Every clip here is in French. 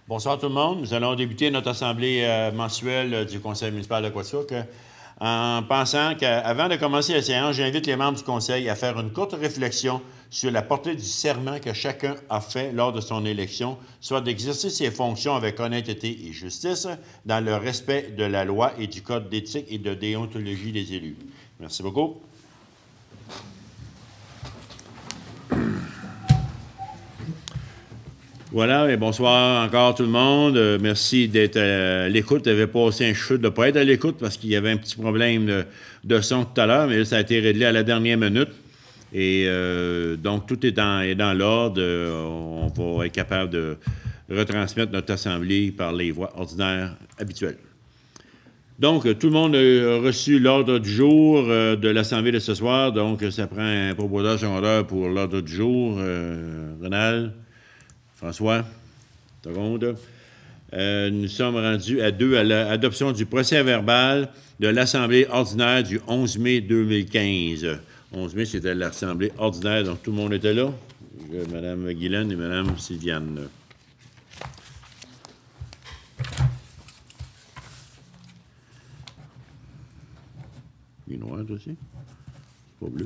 Bonsoir tout le monde. Nous allons débuter notre assemblée mensuelle du Conseil municipal de Quaticook en pensant qu'avant de commencer la séance, j'invite les membres du Conseil à faire une courte réflexion sur la portée du serment que chacun a fait lors de son élection, soit d'exercer ses fonctions avec honnêteté et justice dans le respect de la loi et du code d'éthique et de déontologie des élus. Merci beaucoup. Voilà, et bonsoir encore tout le monde. Merci d'être à l'écoute. J'avais passé un cheveu de ne pas être à l'écoute parce qu'il y avait un petit problème de son tout à l'heure, mais là, ça a été réglé à la dernière minute. Et donc, tout est dans l'ordre. On va être capable de retransmettre notre assemblée par les voies ordinaires habituelles. Donc, tout le monde a reçu l'ordre du jour de l'Assemblée de ce soir. Donc, ça prend un propositeur secondaire pour l'ordre du jour. Ronald? François, seconde. Nous sommes rendus à 2 à l'adoption du procès-verbal de l'Assemblée ordinaire du 11 mai 2015. 11 mai, c'était l'Assemblée ordinaire, donc tout le monde était là. Mme Guylaine et Mme Sylviane. Il est noir aussi? C'est pas bleu,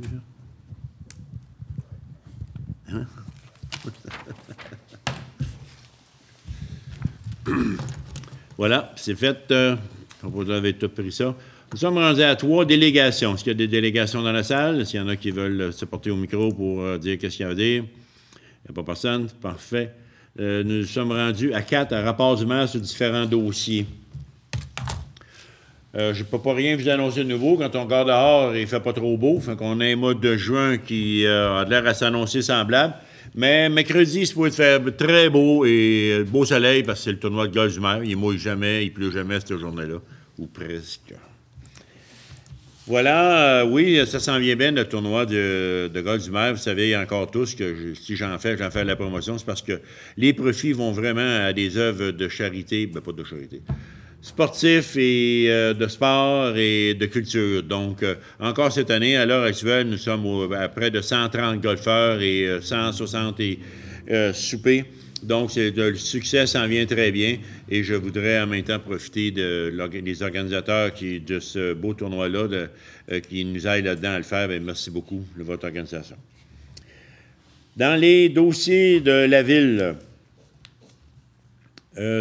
ça? Hein? Voilà, c'est fait. Vous avez tout pris ça. Nous sommes rendus à 3 délégations. Est-ce qu'il y a des délégations dans la salle? S'il y en a qui veulent se porter au micro pour dire qu'est-ce qu'il y a à dire? Il n'y a pas personne? Parfait. Nous sommes rendus à 4 rapports du maire sur différents dossiers. Je ne peux pas rien vous annoncer de nouveau. Quand on regarde dehors, il ne fait pas trop beau. Fait qu'on a un mois de juin qui a l'air à s'annoncer semblable. Mais mercredi, ça pourrait faire très beau et beau soleil parce que c'est le tournoi de golf du maire. Il ne mouille jamais, il ne pleut jamais cette journée-là, ou presque. Voilà, oui, ça s'en vient bien, le tournoi de golf du maire. Vous savez encore tous que si j'en fais la promotion, c'est parce que les profits vont vraiment à des œuvres de charité, ben pas de charité, sportifs et de sport et de culture. Donc, encore cette année, à l'heure actuelle, nous sommes à près de 130 golfeurs et 160 soupers. Donc, le succès s'en vient très bien et je voudrais en même temps profiter des organisateurs de ce beau tournoi-là qui nous aident là-dedans à le faire. Bien, merci beaucoup de votre organisation. Dans les dossiers de la ville,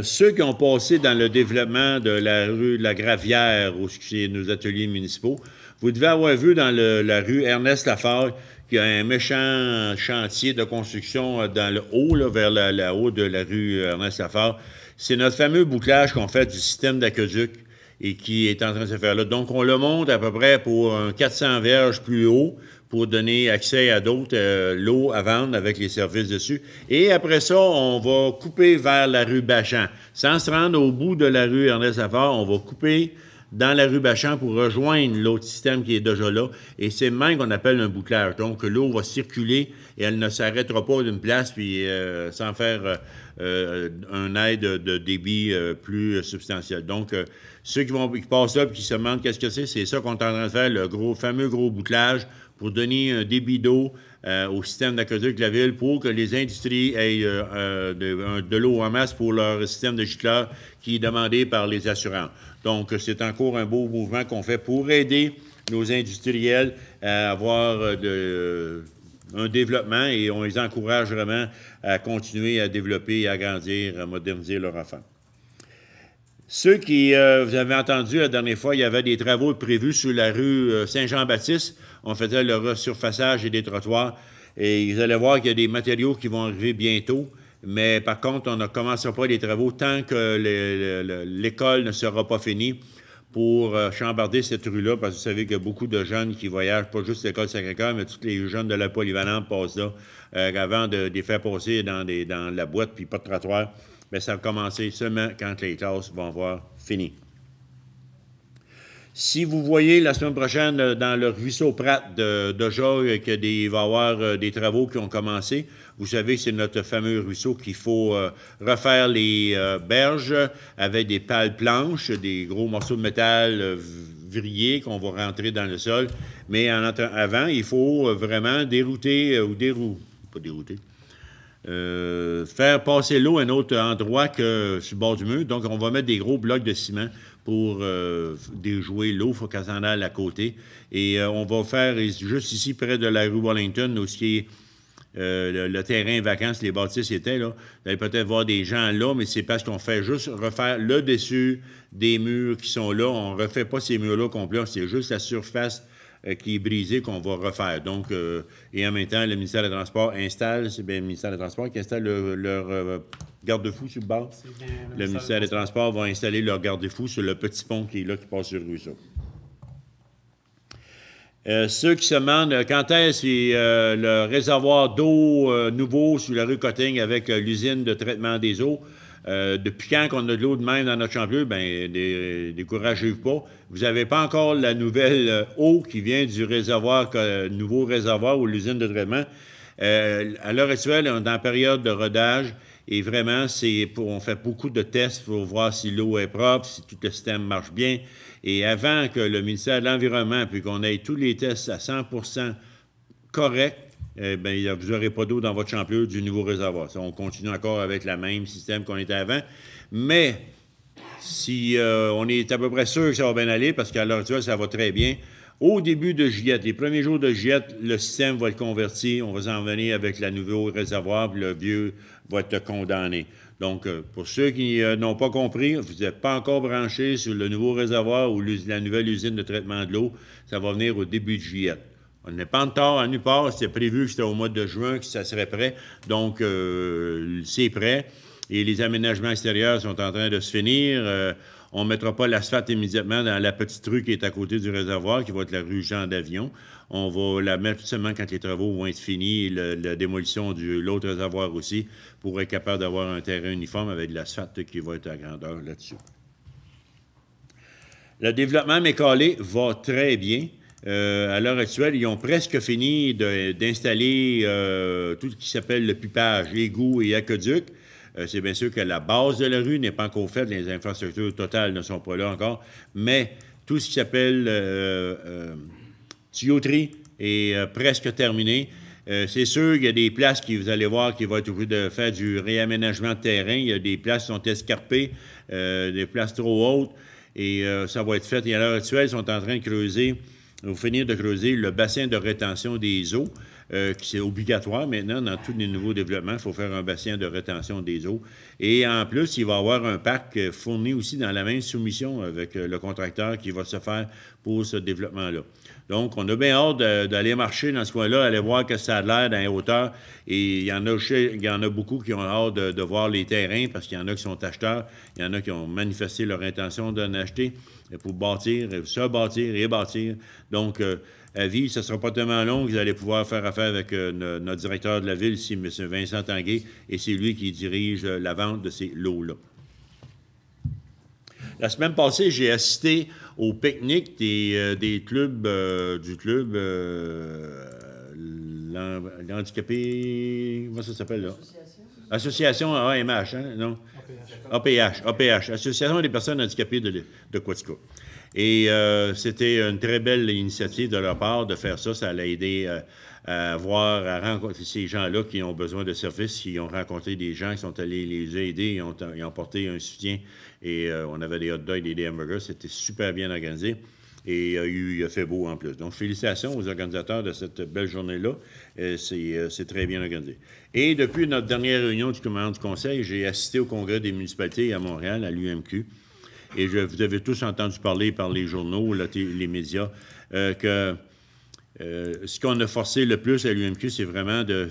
ceux qui ont passé dans le développement de la rue de la Gravière, où c'est nos ateliers municipaux, vous devez avoir vu dans la rue Ernest Lafargue qu'il y a un méchant chantier de construction dans le haut, là, vers le haut de la rue Ernest Lafargue. C'est notre fameux bouclage qu'on fait du système d'aqueduc et qui est en train de se faire là. Donc, on le monte à peu près pour un 400 verges plus haut pour donner accès à d'autres, l'eau à vendre avec les services dessus. Et après ça, on va couper vers la rue Bachan. Sans se rendre au bout de la rue Ernest Lafargue, on va couper dans la rue Bachan pour rejoindre l'autre système qui est déjà là. Et c'est même qu'on appelle un bouclage. Donc, l'eau va circuler et elle ne s'arrêtera pas d'une place puis sans faire un aide de débit plus substantiel. Donc, ceux qui passent là et qui se demandent qu'est-ce que c'est ça qu'on est en train de faire, le fameux gros bouclage pour donner un débit d'eau au système d'aqueduc de la ville pour que les industries aient de l'eau en masse pour leur système de gicleurs qui est demandé par les assurances. Donc, c'est encore un beau mouvement qu'on fait pour aider nos industriels à avoir un développement et on les encourage vraiment à continuer à développer, à grandir, à moderniser leur affaires. Ceux qui, vous avez entendu la dernière fois, il y avait des travaux prévus sur la rue Saint-Jean-Baptiste. On faisait le resurfaçage et des trottoirs. Et vous allez voir qu'il y a des matériaux qui vont arriver bientôt. Mais par contre, on ne commencera pas les travaux tant que l'école ne sera pas finie pour chambarder cette rue-là, parce que vous savez qu'il y a beaucoup de jeunes qui voyagent, pas juste l'école Sacré-Cœur, mais tous les jeunes de la polyvalente passent là, avant de les faire passer dans la boîte, puis pas de trottoir. Bien, ça va commencer seulement quand les classes vont avoir fini. Si vous voyez la semaine prochaine dans le ruisseau Prat de qu'il va y avoir des travaux qui ont commencé, vous savez, c'est notre fameux ruisseau qu'il faut refaire les berges avec des pales planches, des gros morceaux de métal vrillés qu'on va rentrer dans le sol. Mais avant, il faut vraiment dérouter, pas dérouter, faire passer l'eau à un autre endroit que sur le bord du mur. Donc, on va mettre des gros blocs de ciment pour déjouer l'eau. Il faut qu'elle s'en aille à côté. Et on va faire juste ici, près de la rue Wellington, où ce qui est le terrain vacances, les bâtisses étaient là. Vous allez peut-être voir des gens là, mais c'est parce qu'on fait juste refaire le dessus des murs qui sont là. On ne refait pas ces murs-là complets. C'est juste la surface qui est brisée qu'on va refaire. Donc, et en même temps, le ministère des Transports installe, c'est bien le ministère des Transports qui installe leur garde-fou sur le bord. Le ministère des Transports va installer leur garde-fou sur le petit pont qui est là, qui passe sur le ruisseau. Ceux qui se demandent quand est-ce que le réservoir d'eau nouveau sur la rue Cotting avec l'usine de traitement des eaux, depuis quand on a de l'eau de même dans notre champion, bien, découragez-vous pas. Vous n'avez pas encore la nouvelle eau qui vient du réservoir, nouveau réservoir ou l'usine de traitement. À l'heure actuelle, on est en période de rodage et vraiment, on fait beaucoup de tests pour voir si l'eau est propre, si tout le système marche bien. Et avant que le ministère de l'Environnement, puis qu'on ait tous les tests à 100% corrects, bien, vous n'aurez pas d'eau dans votre champion du nouveau réservoir. Ça, on continue encore avec le même système qu'on était avant. Mais si on est à peu près sûr que ça va bien aller, parce qu'à l'heure actuelle, ça va très bien, au début de juillet, les premiers jours de juillet, le système va être converti. On va s'en venir avec le nouveau réservoir, puis le vieux va être condamné. Donc, pour ceux qui n'ont pas compris, vous n'êtes pas encore branché sur le nouveau réservoir ou la nouvelle usine de traitement de l'eau. Ça va venir au début de juillet. On n'est pas en retard à nulle part. C'était prévu que c'était au mois de juin que ça serait prêt. Donc, c'est prêt. Et les aménagements extérieurs sont en train de se finir. On ne mettra pas l'asphalte immédiatement dans la petite rue qui est à côté du réservoir, qui va être la rue Jean d'Avion. On va la mettre seulement quand les travaux vont être finis, la démolition de l'autre réservoir aussi, pour être capable d'avoir un terrain uniforme avec de l'asphalte qui va être à grandeur là-dessus. Le développement Mécalé va très bien. À l'heure actuelle, ils ont presque fini d'installer tout ce qui s'appelle le pipage, égouts et aqueducs. C'est bien sûr que la base de la rue n'est pas encore faite, les infrastructures totales ne sont pas là encore, mais tout ce qui s'appelle tuyauterie est presque terminé. C'est sûr qu'il y a des places que vous allez voir qui vont être obligées de faire du réaménagement de terrain. Il y a des places qui sont escarpées, des places trop hautes, et ça va être fait. Et à l'heure actuelle, ils sont en train de creuser, ils vont finir de creuser le bassin de rétention des eaux. Qui c'est obligatoire maintenant dans tous les nouveaux développements. Il faut faire un bassin de rétention des eaux. Et en plus, il va y avoir un parc fourni aussi dans la même soumission avec le contracteur qui va se faire pour ce développement-là. Donc, on a bien hâte d'aller marcher dans ce coin-là, aller voir que ça a l'air dans les hauteurs. Et il y en a beaucoup qui ont hâte de voir les terrains parce qu'il y en a qui sont acheteurs, il y en a qui ont manifesté leur intention d'en acheter pour bâtir, se bâtir et bâtir. Donc, à vie, ça ne sera pas tellement long, vous allez pouvoir faire affaire avec notre directeur de la ville ici, M. Vincent Tanguay, et c'est lui qui dirige la vente de ces lots-là. La semaine passée, j'ai assisté au pique-nique des clubs, du club l'handicapé, comment ça s'appelle là? Association AMH, hein? Non? APH, Association des personnes handicapées de Quatico. Et c'était une très belle initiative de leur part de faire ça. Ça l'a aidé à rencontrer ces gens-là qui ont besoin de services, qui ont rencontré des gens qui sont allés les aider, ils ont porté un soutien. Et on avait des hot dogs et des hamburgers. C'était super bien organisé. Et il a fait beau en plus. Donc, félicitations aux organisateurs de cette belle journée-là. C'est très bien organisé. Et depuis notre dernière réunion du commandant du Conseil, j'ai assisté au Congrès des municipalités à Montréal, à l'UMQ. Et vous avez tous entendu parler par les journaux, les médias, que ce qu'on a forcé le plus à l'UMQ, c'est vraiment de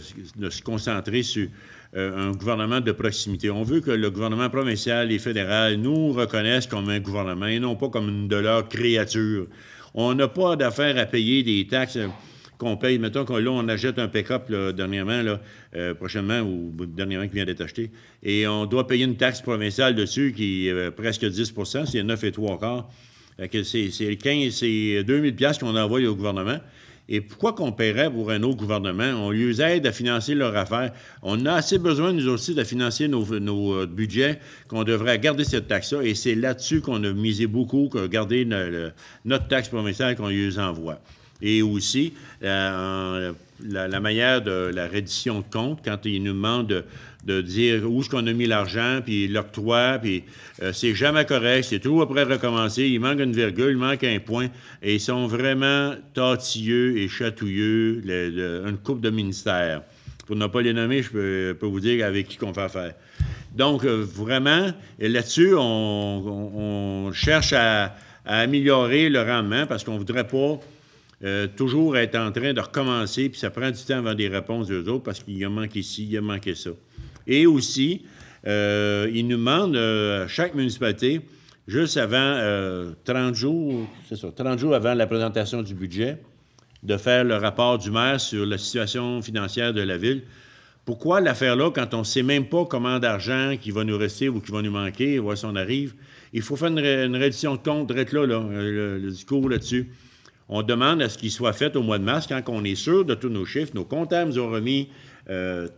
se concentrer sur un gouvernement de proximité. On veut que le gouvernement provincial et fédéral nous reconnaissent comme un gouvernement et non pas comme une de leurs créatures. On n'a pas d'affaire à payer des taxes qu'on paye. Mettons que là, on achète un pick-up dernièrement, prochainement, ou dernièrement qui vient d'être acheté, et on doit payer une taxe provinciale dessus qui est presque 10 c'est 9,75 c'est 2 000 $ qu'on envoie au gouvernement. Et pourquoi qu'on paierait pour un autre gouvernement? On les aide à financer leur affaire. On a assez besoin, nous aussi, de financer nos budgets, qu'on devrait garder cette taxe-là. Et c'est là-dessus qu'on a misé beaucoup, garder notre taxe provinciale qu'on les envoie. Et aussi, la manière de la reddition de compte, quand ils nous demandent de dire où est-ce qu'on a mis l'argent, puis l'octroi, puis c'est jamais correct, c'est toujours après recommencer, il manque une virgule, il manque un point, et ils sont vraiment tatilleux et chatouilleux, une couple de ministères. Pour ne pas les nommer, je peux vous dire avec qui qu'on fait affaire. Donc, vraiment, là-dessus, on cherche à améliorer le rendement parce qu'on ne voudrait pas toujours être en train de recommencer, puis ça prend du temps avant des réponses d'eux autres parce qu'il y a manqué ci, il y a manqué ça. Et aussi, ils nous demandent, chaque municipalité, juste avant 30 jours, c'est ça, 30 jours avant la présentation du budget, de faire le rapport du maire sur la situation financière de la ville. Pourquoi l'affaire-là, quand on ne sait même pas comment d'argent qui va nous rester ou qui va nous manquer, voir si on arrive, il faut faire une reddition de compte, direct là, le discours là-dessus. On demande à ce qu'il soit fait au mois de mars, quand on est sûr de tous nos chiffres. Nos comptables nous ont remis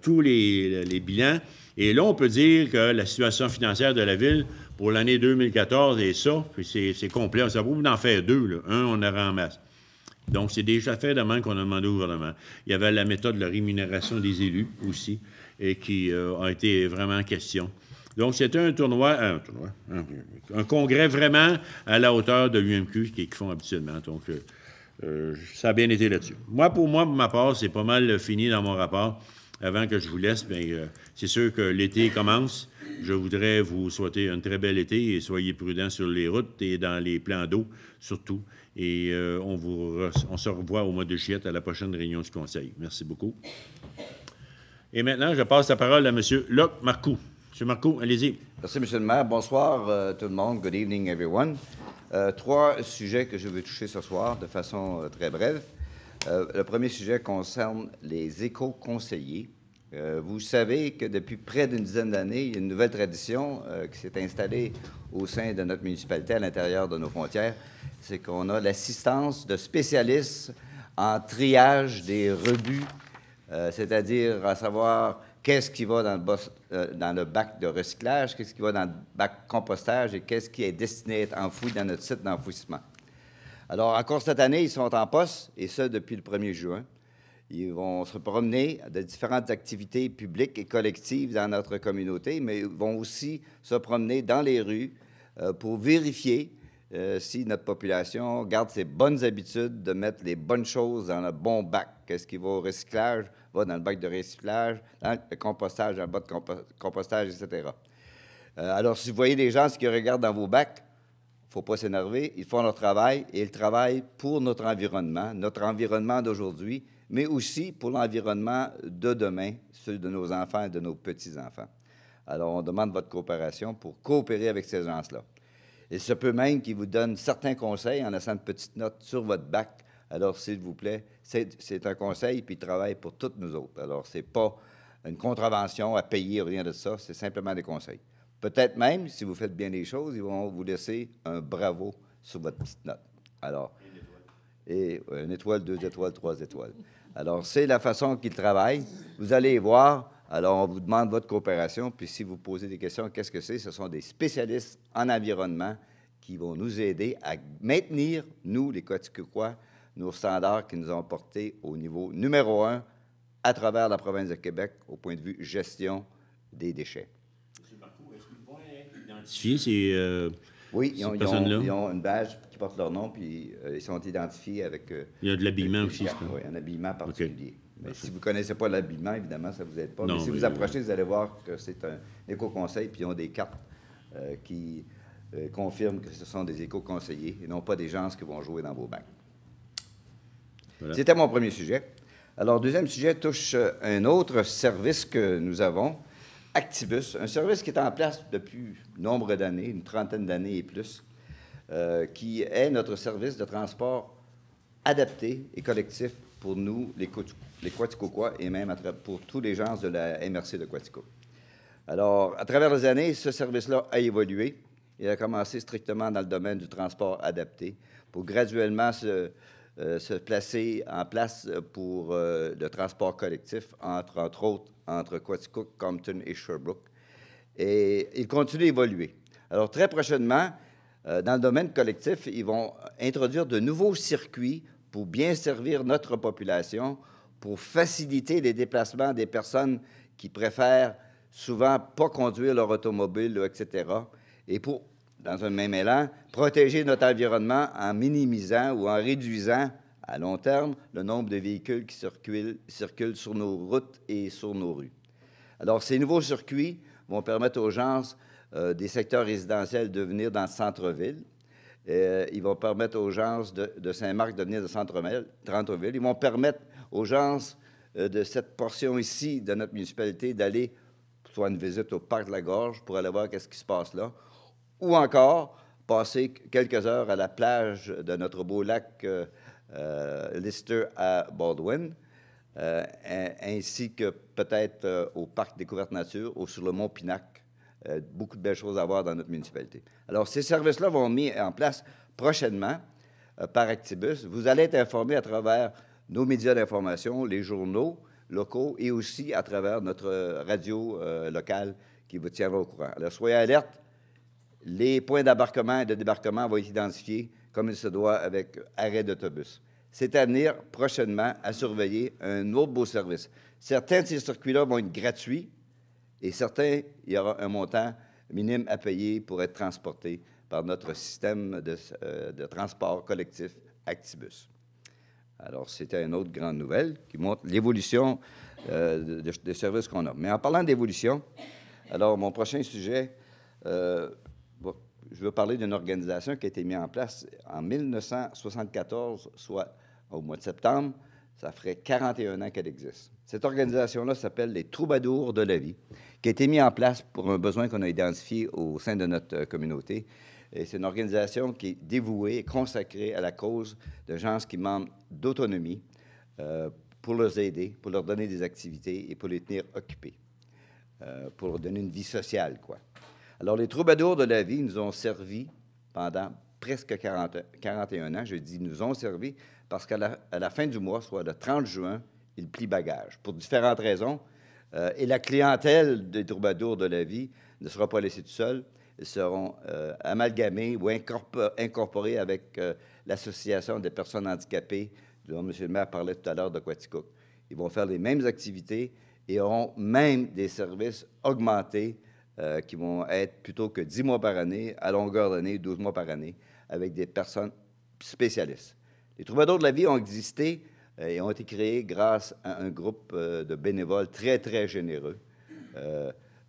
tous les bilans. Et là, on peut dire que la situation financière de la ville pour l'année 2014 est ça, puis c'est complet. Ça vaut d'en faire deux, là. Un, on aura en masse. Donc, c'est déjà fait de même qu'on a demandé au gouvernement. Il y avait la méthode de la rémunération des élus aussi, et qui a été vraiment en question. Donc, c'était un congrès vraiment à la hauteur de l'UMQ qu'ils font habituellement. Donc, ça a bien été là-dessus. Pour ma part, c'est pas mal fini dans mon rapport. Avant que je vous laisse, bien, c'est sûr que l'été commence. Je voudrais vous souhaiter un très bel été et soyez prudents sur les routes et dans les plans d'eau, surtout. Et on se revoit au mois de juillet à la prochaine réunion du Conseil. Merci beaucoup. Et maintenant, je passe la parole à M. Luc Marcoux. M. Marcoux, allez-y. Merci, M. le maire. Bonsoir, tout le monde. Good evening, everyone. 3 sujets que je veux toucher ce soir de façon très brève. Le premier sujet concerne les éco-conseillers. Vous savez que depuis près d'une dizaine d'années, il y a une nouvelle tradition qui s'est installée au sein de notre municipalité, à l'intérieur de nos frontières. C'est qu'on a l'assistance de spécialistes en triage des rebuts, c'est-à-dire à savoir qu'est-ce qui va dans le bac de recyclage, qu'est-ce qui va dans le bac compostage et qu'est-ce qui est destiné à être enfoui dans notre site d'enfouissement. Alors, encore cette année, ils sont en poste, et ça depuis le 1er juin. Ils vont se promener à de différentes activités publiques et collectives dans notre communauté, mais ils vont aussi se promener dans les rues pour vérifier si notre population garde ses bonnes habitudes de mettre les bonnes choses dans le bon bac. Qu'est-ce qui va au recyclage, va dans le bac de recyclage, dans le compostage, dans le bac de compostage, etc. Alors, si vous voyez des gens qui regardent dans vos bacs, il ne faut pas s'énerver, ils font leur travail et ils travaillent pour notre environnement d'aujourd'hui, mais aussi pour l'environnement de demain, celui de nos enfants et de nos petits-enfants. Alors, on demande votre coopération pour coopérer avec ces gens-là. Il se peut même qu'ils vous donnent certains conseils en laissant une petite note sur votre bac. Alors, s'il vous plaît, c'est un conseil, puis ils travaillent pour toutes nous autres. Alors, ce n'est pas une contravention à payer, rien de ça, c'est simplement des conseils. Peut-être même, si vous faites bien les choses, ils vont vous laisser un bravo sur votre petite note. Alors, une étoile, 2 étoiles, 3 étoiles. Alors, c'est la façon qu'ils travaillent. Vous allez voir. Alors, on vous demande votre coopération. Puis, si vous posez des questions, qu'est-ce que c'est? Ce sont des spécialistes en environnement qui vont nous aider à maintenir, nous, les Quaticoquois, nos standards qui nous ont portés au niveau numéro 1 à travers la province de Québec au point de vue gestion des déchets. M. Marcoux, est-ce qu'ils vont être identifiés, ces oui, ils ont une badge qui porte leur nom, puis ils sont identifiés avec... il y a de l'habillement aussi, je crois. Oui, un habillement particulier. Okay. Mais si vous ne connaissez pas l'habillement, évidemment, ça ne vous aide pas. Non, mais si vous approchez, vous allez voir que c'est un éco-conseil, puis ils ont des cartes qui confirment que ce sont des éco-conseillers et non pas des gens qui vont jouer dans vos bacs. Voilà. C'était mon premier sujet. Alors, deuxième sujet touche un autre service que nous avons, Actibus, un service qui est en place depuis nombre d'années, une trentaine d'années et plus, qui est notre service de transport adapté et collectif pour nous, les Quaticoquois, et même pour tous les gens de la MRC de Quatico. Alors, à travers les années, ce service-là a évolué. Il a commencé strictement dans le domaine du transport adapté pour graduellement se placer en place pour le transport collectif, entre autres, entre Quaticook, Compton et Sherbrooke. Et il continue à évoluer. Alors, très prochainement, dans le domaine collectif, ils vont introduire de nouveaux circuits pour bien servir notre population, pour faciliter les déplacements des personnes qui préfèrent souvent pas conduire leur automobile, etc. Et pour, dans un même élan, protéger notre environnement en minimisant ou en réduisant à long terme le nombre de véhicules qui circulent sur nos routes et sur nos rues. Alors, ces nouveaux circuits vont permettre aux gens des secteurs résidentiels de venir dans le centre-ville. Ils vont permettre aux gens de Saint-Marc de venir de centre-ville. Ils vont permettre aux gens de cette portion ici de notre municipalité d'aller soit une visite au parc de la Gorge pour aller voir qu'est-ce qui se passe là, ou encore passer quelques heures à la plage de notre beau lac Lister à Baldwin, ainsi que peut-être au parc Découverte Nature ou sur le mont Pinac. Beaucoup de belles choses à voir dans notre municipalité. Alors, ces services-là vont être mis en place prochainement par Actibus. Vous allez être informés à travers nos médias d'information, les journaux locaux et aussi à travers notre radio locale qui vous tiendra au courant. Alors, soyez alertes. Les points d'embarquement et de débarquement vont être identifiés comme il se doit avec arrêt d'autobus. C'est à venir prochainement à surveiller un autre beau service. Certains de ces circuits-là vont être gratuits et certains, il y aura un montant minime à payer pour être transportés par notre système de transport collectif Actibus. Alors, c'était une autre grande nouvelle qui montre l'évolution des services qu'on a. Mais en parlant d'évolution, alors, mon prochain sujet, je veux parler d'une organisation qui a été mise en place en 1974, soit au mois de septembre. Ça ferait 41 ans qu'elle existe. Cette organisation-là s'appelle les Troubadours de la vie, qui a été mise en place pour un besoin qu'on a identifié au sein de notre communauté. Et c'est une organisation qui est dévouée et consacrée à la cause de gens qui manquent d'autonomie pour les aider, pour leur donner des activités et pour les tenir occupés, pour leur donner une vie sociale, quoi. Alors, les Troubadours de la vie nous ont servi pendant presque 41 ans. Je dis nous ont servi parce qu'à la fin du mois, soit le 30 juin, ils plient bagage pour différentes raisons. Et la clientèle des Troubadours de la vie ne sera pas laissée tout seule. Ils seront amalgamés ou incorporés avec l'Association des personnes handicapées, dont M. le maire parlait tout à l'heure de Quaticook. Ils vont faire les mêmes activités et auront même des services augmentés qui vont être plutôt que 10 mois par année, à longueur d'année, 12 mois par année, avec des personnes spécialistes. Les Troubadours de la vie ont existé et ont été créés grâce à un groupe de bénévoles très, très généreux.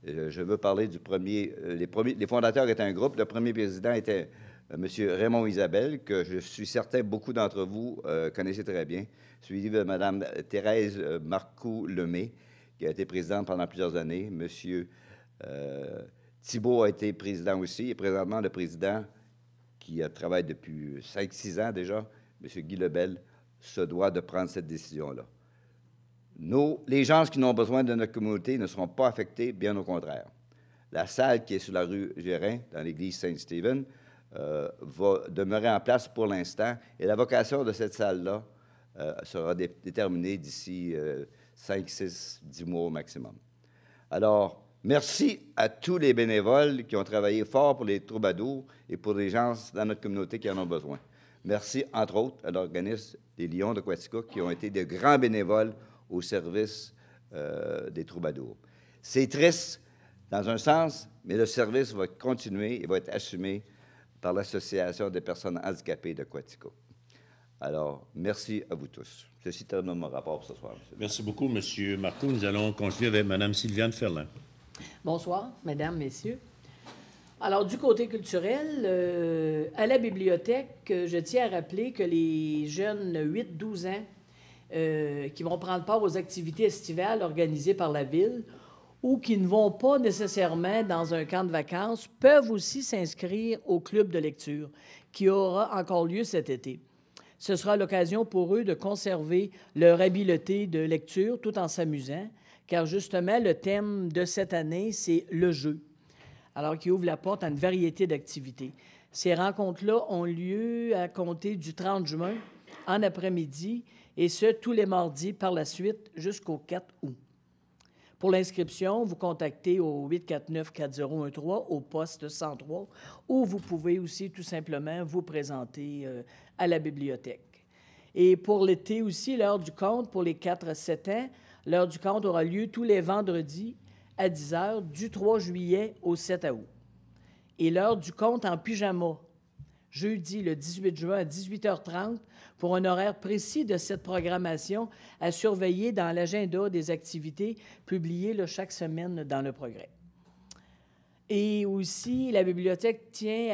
Je veux parler du premier. Les fondateurs étaient un groupe. Le premier président était M. Raymond Isabelle, que je suis certain beaucoup d'entre vous connaissez très bien, suivi de Mme Thérèse Marcoux-Lemay, qui a été présidente pendant plusieurs années. M. Thibault a été président aussi, et présentement, le président, qui travaille depuis 5-6 ans déjà, M. Guy Lebel, se doit de prendre cette décision-là. Les gens qui n'ont besoin de notre communauté ne seront pas affectés, bien au contraire. La salle qui est sur la rue Gérin, dans l'église Saint-Stephen, va demeurer en place pour l'instant, et la vocation de cette salle-là sera déterminée d'ici 5, 6, 10 mois au maximum. Alors, merci à tous les bénévoles qui ont travaillé fort pour les Troubadours et pour les gens dans notre communauté qui en ont besoin. Merci, entre autres, à l'organisme des Lions de Quaticook qui ont été de grands bénévoles au service des Troubadours. C'est triste, dans un sens, mais le service va continuer et va être assumé par l'Association des personnes handicapées de Quaticook. Alors, merci à vous tous. Ceci termine mon rapport pour ce soir. Merci beaucoup, M. Marcoux. Nous allons continuer avec Mme Sylviane Ferland. Bonsoir, Mesdames, Messieurs. Alors, du côté culturel, à la bibliothèque, je tiens à rappeler que les jeunes 8-12 ans qui vont prendre part aux activités estivales organisées par la Ville ou qui ne vont pas nécessairement dans un camp de vacances peuvent aussi s'inscrire au club de lecture qui aura encore lieu cet été. Ce sera l'occasion pour eux de conserver leur habileté de lecture tout en s'amusant, car justement, le thème de cette année, c'est le jeu, alors qui ouvre la porte à une variété d'activités. Ces rencontres-là ont lieu à compter du 30 juin, en après-midi, et ce, tous les mardis par la suite jusqu'au 4 août. Pour l'inscription, vous contactez au 849-4013 au poste 103 ou vous pouvez aussi tout simplement vous présenter à la bibliothèque. Et pour l'été aussi, l'heure du conte pour les 4 à 7 ans, l'heure du conte aura lieu tous les vendredis à 10 h du 3 juillet au 7 août. Et l'heure du conte en pyjama, jeudi le 18 juin à 18h30, pour un horaire précis de cette programmation à surveiller dans l'agenda des activités publiées chaque semaine dans le Progrès. Et aussi, la bibliothèque tient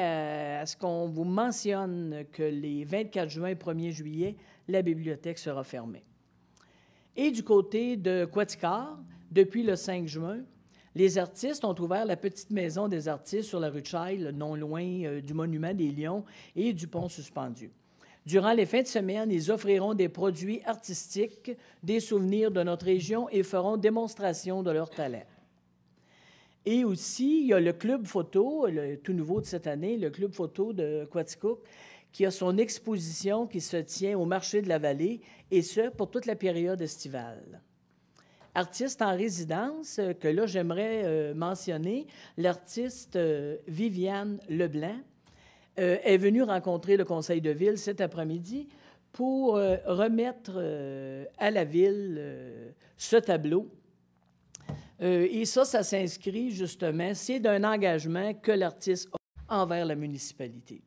à ce qu'on vous mentionne que les 24 juin et 1er juillet, la bibliothèque sera fermée. Et du côté de Quaticar, depuis le 5 juin, les artistes ont ouvert la petite maison des artistes sur la rue de Chaille, non loin du monument des Lions et du pont suspendu. Durant les fins de semaine, ils offriront des produits artistiques, des souvenirs de notre région et feront démonstration de leur talent. Et aussi, il y a le Club Photo, le tout nouveau de cette année, le Club Photo de Quaticook, qui a son exposition qui se tient au marché de la Vallée, et ce, pour toute la période estivale. Artiste en résidence, que là, j'aimerais mentionner, l'artiste Viviane Leblanc est venue rencontrer le conseil de ville cet après-midi pour remettre à la ville ce tableau. Et ça s'inscrit justement, c'est d'un engagement que l'artiste a envers la municipalité.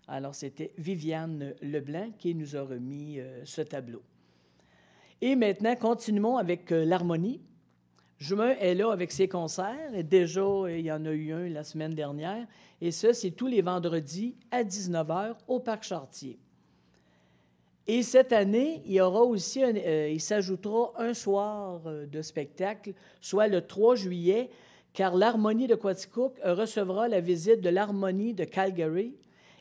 Alors, c'était Viviane Leblanc qui nous a remis ce tableau. Et maintenant, continuons avec l'harmonie. Juin est là avec ses concerts. Et déjà, il y en a eu un la semaine dernière. Et ça, c'est tous les vendredis à 19 h au Parc Chartier. Et cette année, il y aura aussi, il s'ajoutera un soir de spectacle, soit le 3 juillet, car l'Harmonie de Quaticook recevra la visite de l'Harmonie de Calgary.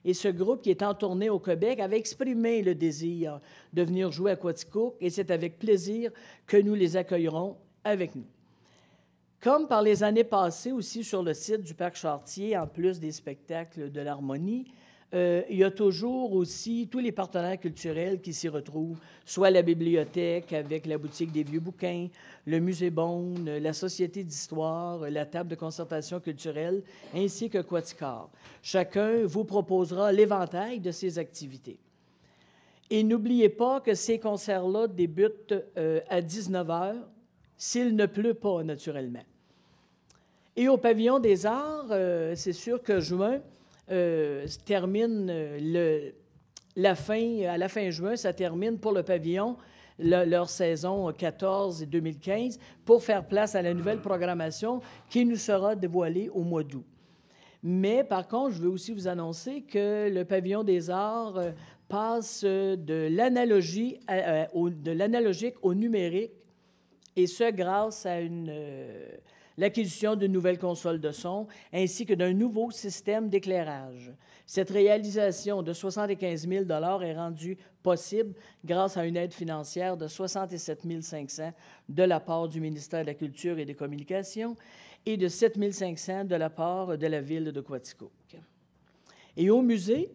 Et ce groupe qui est en tournée au Québec avait exprimé le désir de venir jouer à Quaticook, et c'est avec plaisir que nous les accueillerons avec nous. Comme par les années passées aussi sur le site du Parc Chartier, en plus des spectacles de l'Harmonie, il y a toujours aussi tous les partenaires culturels qui s'y retrouvent, soit la bibliothèque avec la boutique des vieux bouquins, le musée Beaune, la Société d'histoire, la table de concertation culturelle, ainsi que Quaticar. Chacun vous proposera l'éventail de ses activités. Et n'oubliez pas que ces concerts-là débutent à 19 h, s'il ne pleut pas, naturellement. Et au Pavillon des Arts, c'est sûr que juin termine à la fin juin, ça termine pour le pavillon leur saison 14 et 2015 pour faire place à la nouvelle programmation qui nous sera dévoilée au mois d'août. Mais par contre, je veux aussi vous annoncer que le Pavillon des Arts passe de l'analogique au numérique, et ce grâce à l'acquisition d'une nouvelle console de son, ainsi que d'un nouveau système d'éclairage. Cette réalisation de 75 000 $ est rendue possible grâce à une aide financière de 67 500 de la part du ministère de la Culture et des Communications et de 7 500 de la part de la ville de Quaticook. Et au musée,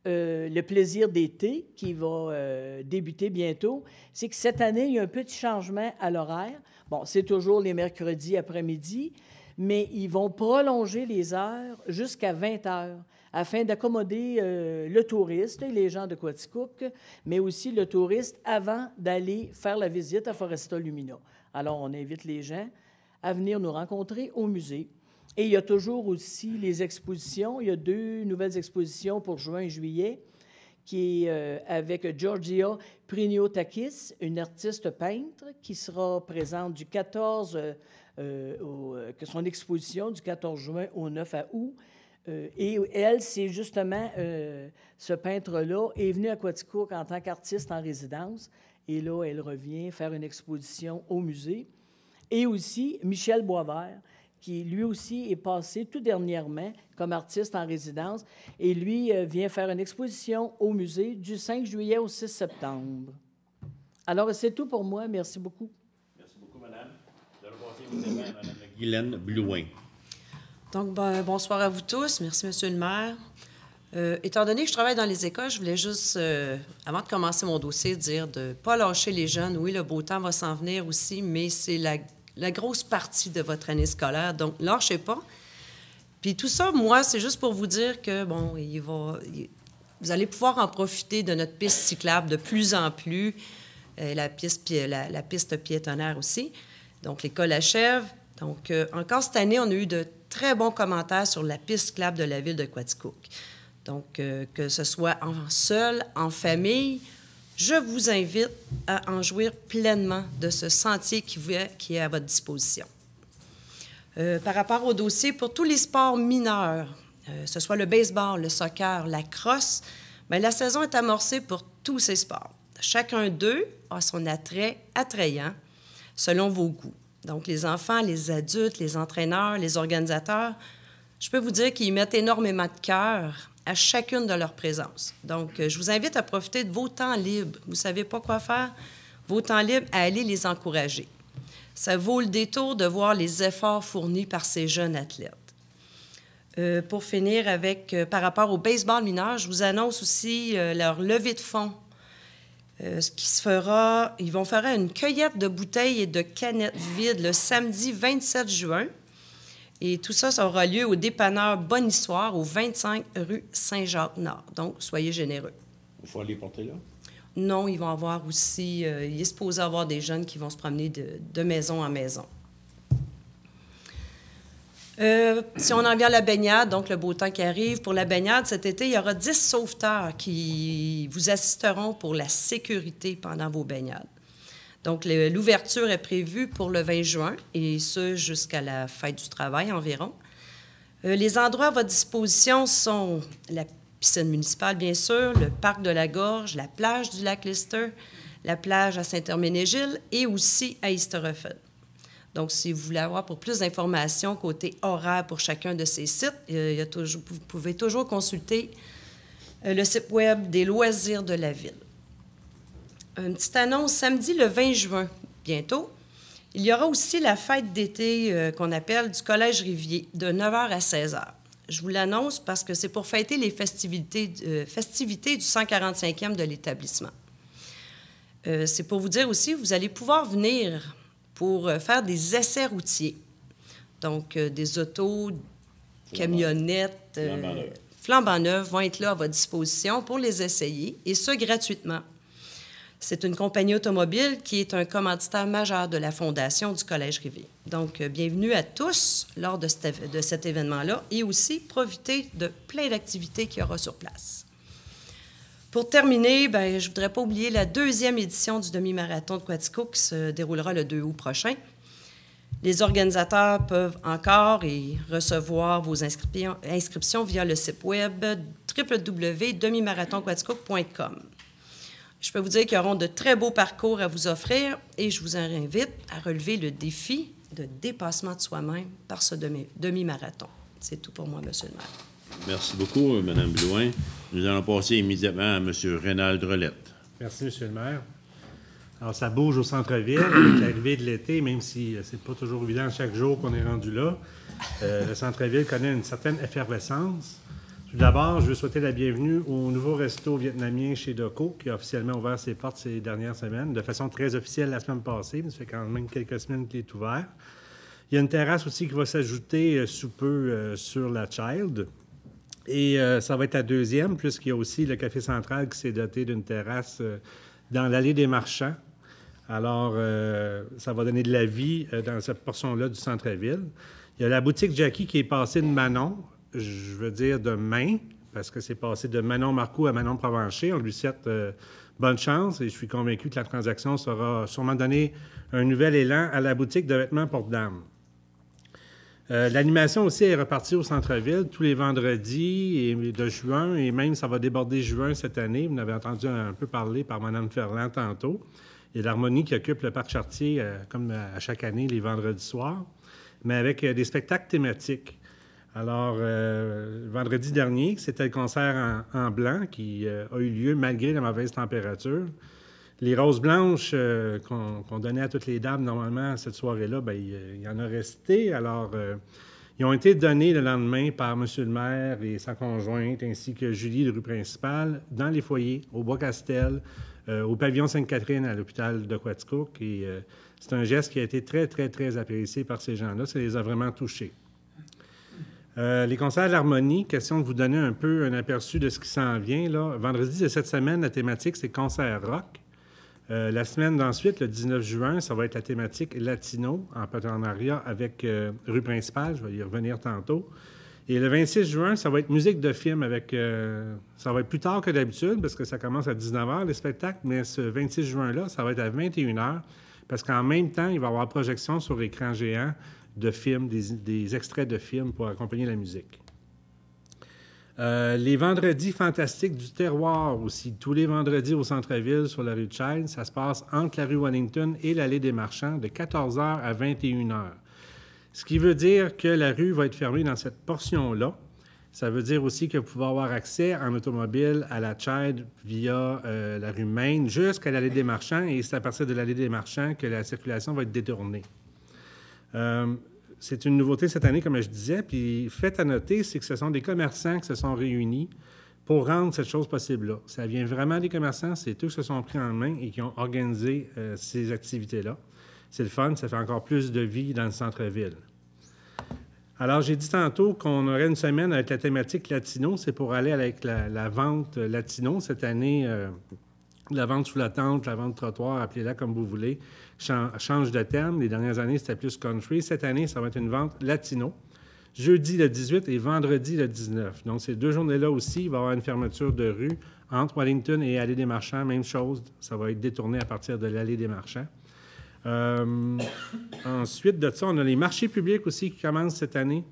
le plaisir d'été qui va débuter bientôt, c'est que cette année, il y a un petit changement à l'horaire. Bon, c'est toujours les mercredis après-midi, mais ils vont prolonger les heures jusqu'à 20 h afin d'accommoder le touriste et les gens de Quaticook, mais aussi le touriste avant d'aller faire la visite à Foresta Lumina. Alors, on invite les gens à venir nous rencontrer au musée. Et il y a toujours aussi les expositions. Il y a 2 nouvelles expositions pour juin et juillet, qui est avec Georgia Priniotakis, une artiste peintre, qui sera présente du 14, que son exposition du 14 juin au 9 août. Et elle, c'est justement ce peintre-là, est venu à Quaticook en tant qu'artiste en résidence. Et là, elle revient faire une exposition au musée. Et aussi Michel Boisvert, qui lui aussi est passé tout dernièrement comme artiste en résidence. Et lui vient faire une exposition au musée du 5 juillet au 6 septembre. Alors, c'est tout pour moi. Merci beaucoup. Merci beaucoup, madame. Nous allons passer immédiatement à madame Guylaine Blouin. Donc, bonsoir à vous tous. Merci, monsieur le maire. Étant donné que je travaille dans les écoles, je voulais juste, avant de commencer mon dossier, dire de ne pas lâcher les jeunes. Oui, le beau temps va s'en venir aussi, mais c'est la grosse partie de votre année scolaire. Donc, lâchez pas. Puis tout ça, moi, c'est juste pour vous dire que, bon, vous allez pouvoir en profiter de notre piste cyclable de plus en plus, la piste piétonnaire aussi. Donc, l'école achève. Donc, encore cette année, on a eu de très bons commentaires sur la piste cyclable de la ville de Quaticook. Donc, que ce soit en seul, en famille, je vous invite à en jouir pleinement de ce sentier qui est à votre disposition. Par rapport au dossier, pour tous les sports mineurs, ce soit le baseball, le soccer, la crosse, bien, la saison est amorcée pour tous ces sports. Chacun d'eux a son attrait attrayant selon vos goûts. Donc, les enfants, les adultes, les entraîneurs, les organisateurs, je peux vous dire qu'ils mettent énormément de cœur à chacune de leurs présences. Donc, je vous invite à profiter de vos temps libres. Vous ne savez pas quoi faire? Vos temps libres, à aller les encourager. Ça vaut le détour de voir les efforts fournis par ces jeunes athlètes. Pour finir avec, par rapport au baseball mineur, je vous annonce aussi leur levée de fonds. Ce qui se fera, ils vont faire une cueillette de bouteilles et de canettes vides le samedi 27 juin. Et tout ça, ça aura lieu au dépanneur Bonne Histoire, au 25 rue Saint-Jacques-Nord. Donc, soyez généreux. Il faut les porter là? Non, ils vont avoir aussi... il est supposé avoir des jeunes qui vont se promener de maison en maison. Si on en vient à la baignade, donc le beau temps qui arrive, pour la baignade, cet été, il y aura 10 sauveteurs qui vous assisteront pour la sécurité pendant vos baignades. Donc, l'ouverture est prévue pour le 20 juin, et ce, jusqu'à la fête du travail environ. Les endroits à votre disposition sont la piscine municipale, bien sûr, le parc de la Gorge, la plage du lac Lister, la plage à Saint-Herménégil et aussi à Easterhofen. Donc, si vous voulez avoir pour plus d'informations côté horaire pour chacun de ces sites, vous pouvez toujours consulter le site web des loisirs de la ville. Une petite annonce, samedi le 20 juin, bientôt, il y aura aussi la fête d'été qu'on appelle du Collège Rivier, de 9h à 16h. Je vous l'annonce parce que c'est pour fêter les festivités du 145e de l'établissement. C'est pour vous dire aussi, vous allez pouvoir venir pour faire des essais routiers. Donc, des autos, camionnettes, flambant neuves vont être là à votre disposition pour les essayer, et ce, gratuitement. C'est une compagnie automobile qui est un commanditaire majeur de la Fondation du Collège Rivier. Donc, bienvenue à tous lors de cet événement-là, et aussi profitez de plein d'activités qu'il y aura sur place. Pour terminer, bien, je ne voudrais pas oublier la 2e édition du demi-marathon de Quaticook qui se déroulera le 2 août prochain. Les organisateurs peuvent encore recevoir vos inscriptions via le site web www.demimarathoquaticook.com. Je peux vous dire qu'ils auront de très beaux parcours à vous offrir, et je vous invite à relever le défi de dépassement de soi-même par ce demi-marathon. C'est tout pour moi, M. le maire. Merci beaucoup, Mme Blouin. Nous allons passer immédiatement à M. Rénald Drolette. Merci, M. le maire. Alors, ça bouge au centre-ville avec l'arrivée de l'été, même si c'est pas toujours évident chaque jour qu'on est rendu là. Le centre-ville connaît une certaine effervescence. Tout d'abord, je veux souhaiter la bienvenue au nouveau resto vietnamien chez Doco, qui a officiellement ouvert ses portes ces dernières semaines, de façon très officielle la semaine passée, mais ça fait quand même quelques semaines qu'il est ouvert. Il y a une terrasse aussi qui va s'ajouter sous peu sur la Child. Et ça va être la 2e, puisqu'il y a aussi le Café Central qui s'est doté d'une terrasse dans l'allée des Marchands. Alors, ça va donner de la vie dans cette portion-là du centre-ville. Il y a la boutique Jackie qui est passée de Manon, je veux dire de Main, parce que c'est passé de Manon Marcoux à Manon Provencher. On lui souhaite bonne chance, et je suis convaincu que la transaction sera sûrement donner un nouvel élan à la boutique de vêtements Porte-Dame. L'animation aussi est repartie au centre-ville tous les vendredis de juin, et même ça va déborder juin cette année. Vous en avez entendu un peu parler par Mme Ferland tantôt. Il y a l'Harmonie qui occupe le parc Chartier, comme à chaque année, les vendredis soirs, mais avec des spectacles thématiques. Alors, vendredi dernier, c'était le concert en blanc qui a eu lieu malgré la mauvaise température. Les roses blanches qu'on donnait à toutes les dames normalement cette soirée-là, bien, il y en a resté. Alors, ils ont été donnés le lendemain par M. le maire et sa conjointe, ainsi que Julie, de rue principale, dans les foyers, au Bois-Castel, au pavillon Sainte-Catherine, à l'hôpital de Quaticook. Et c'est un geste qui a été très, très, très apprécié par ces gens-là. Ça les a vraiment touchés. Les concerts de l'harmonie, question de vous donner un peu un aperçu de ce qui s'en vient. Là. Vendredi de cette semaine, la thématique, c'est concert rock. La semaine d'ensuite, le 19 juin, ça va être la thématique latino, en partenariat avec Rue Principale. Je vais y revenir tantôt. Et le 26 juin, ça va être musique de film avec... ça va être plus tard que d'habitude, parce que ça commence à 19h, les spectacles, mais ce 26 juin-là, ça va être à 21h, parce qu'en même temps, il va y avoir projection sur écran géant de films, des extraits de films pour accompagner la musique. Les vendredis fantastiques du terroir aussi, tous les vendredis au centre-ville sur la rue de Child, ça se passe entre la rue Wellington et l'allée des Marchands de 14h à 21h. Ce qui veut dire que la rue va être fermée dans cette portion-là. Ça veut dire aussi que vous pouvez avoir accès en automobile à la Child via la rue Main jusqu'à l'allée des Marchands, et c'est à partir de l'allée des Marchands que la circulation va être détournée. C'est une nouveauté cette année, comme je disais, puis fait à noter, c'est que ce sont des commerçants qui se sont réunis pour rendre cette chose possible-là. Ça vient vraiment des commerçants, c'est eux qui se sont pris en main et qui ont organisé ces activités-là. C'est le fun, ça fait encore plus de vie dans le centre-ville. Alors, j'ai dit tantôt qu'on aurait une semaine avec la thématique latino, c'est pour aller avec la vente latino. Cette année, la vente sous la tente, la vente trottoir, appelez-la comme vous voulez, change de terme. Les dernières années, c'était plus country. Cette année, ça va être une vente latino. Jeudi le 18 et vendredi le 19. Donc, ces 2 journées-là aussi, il va y avoir une fermeture de rue entre Wellington et Allée des Marchands. Même chose, ça va être détourné à partir de l'Allée des Marchands. Ensuite de ça, on a les marchés publics aussi qui commencent cette année.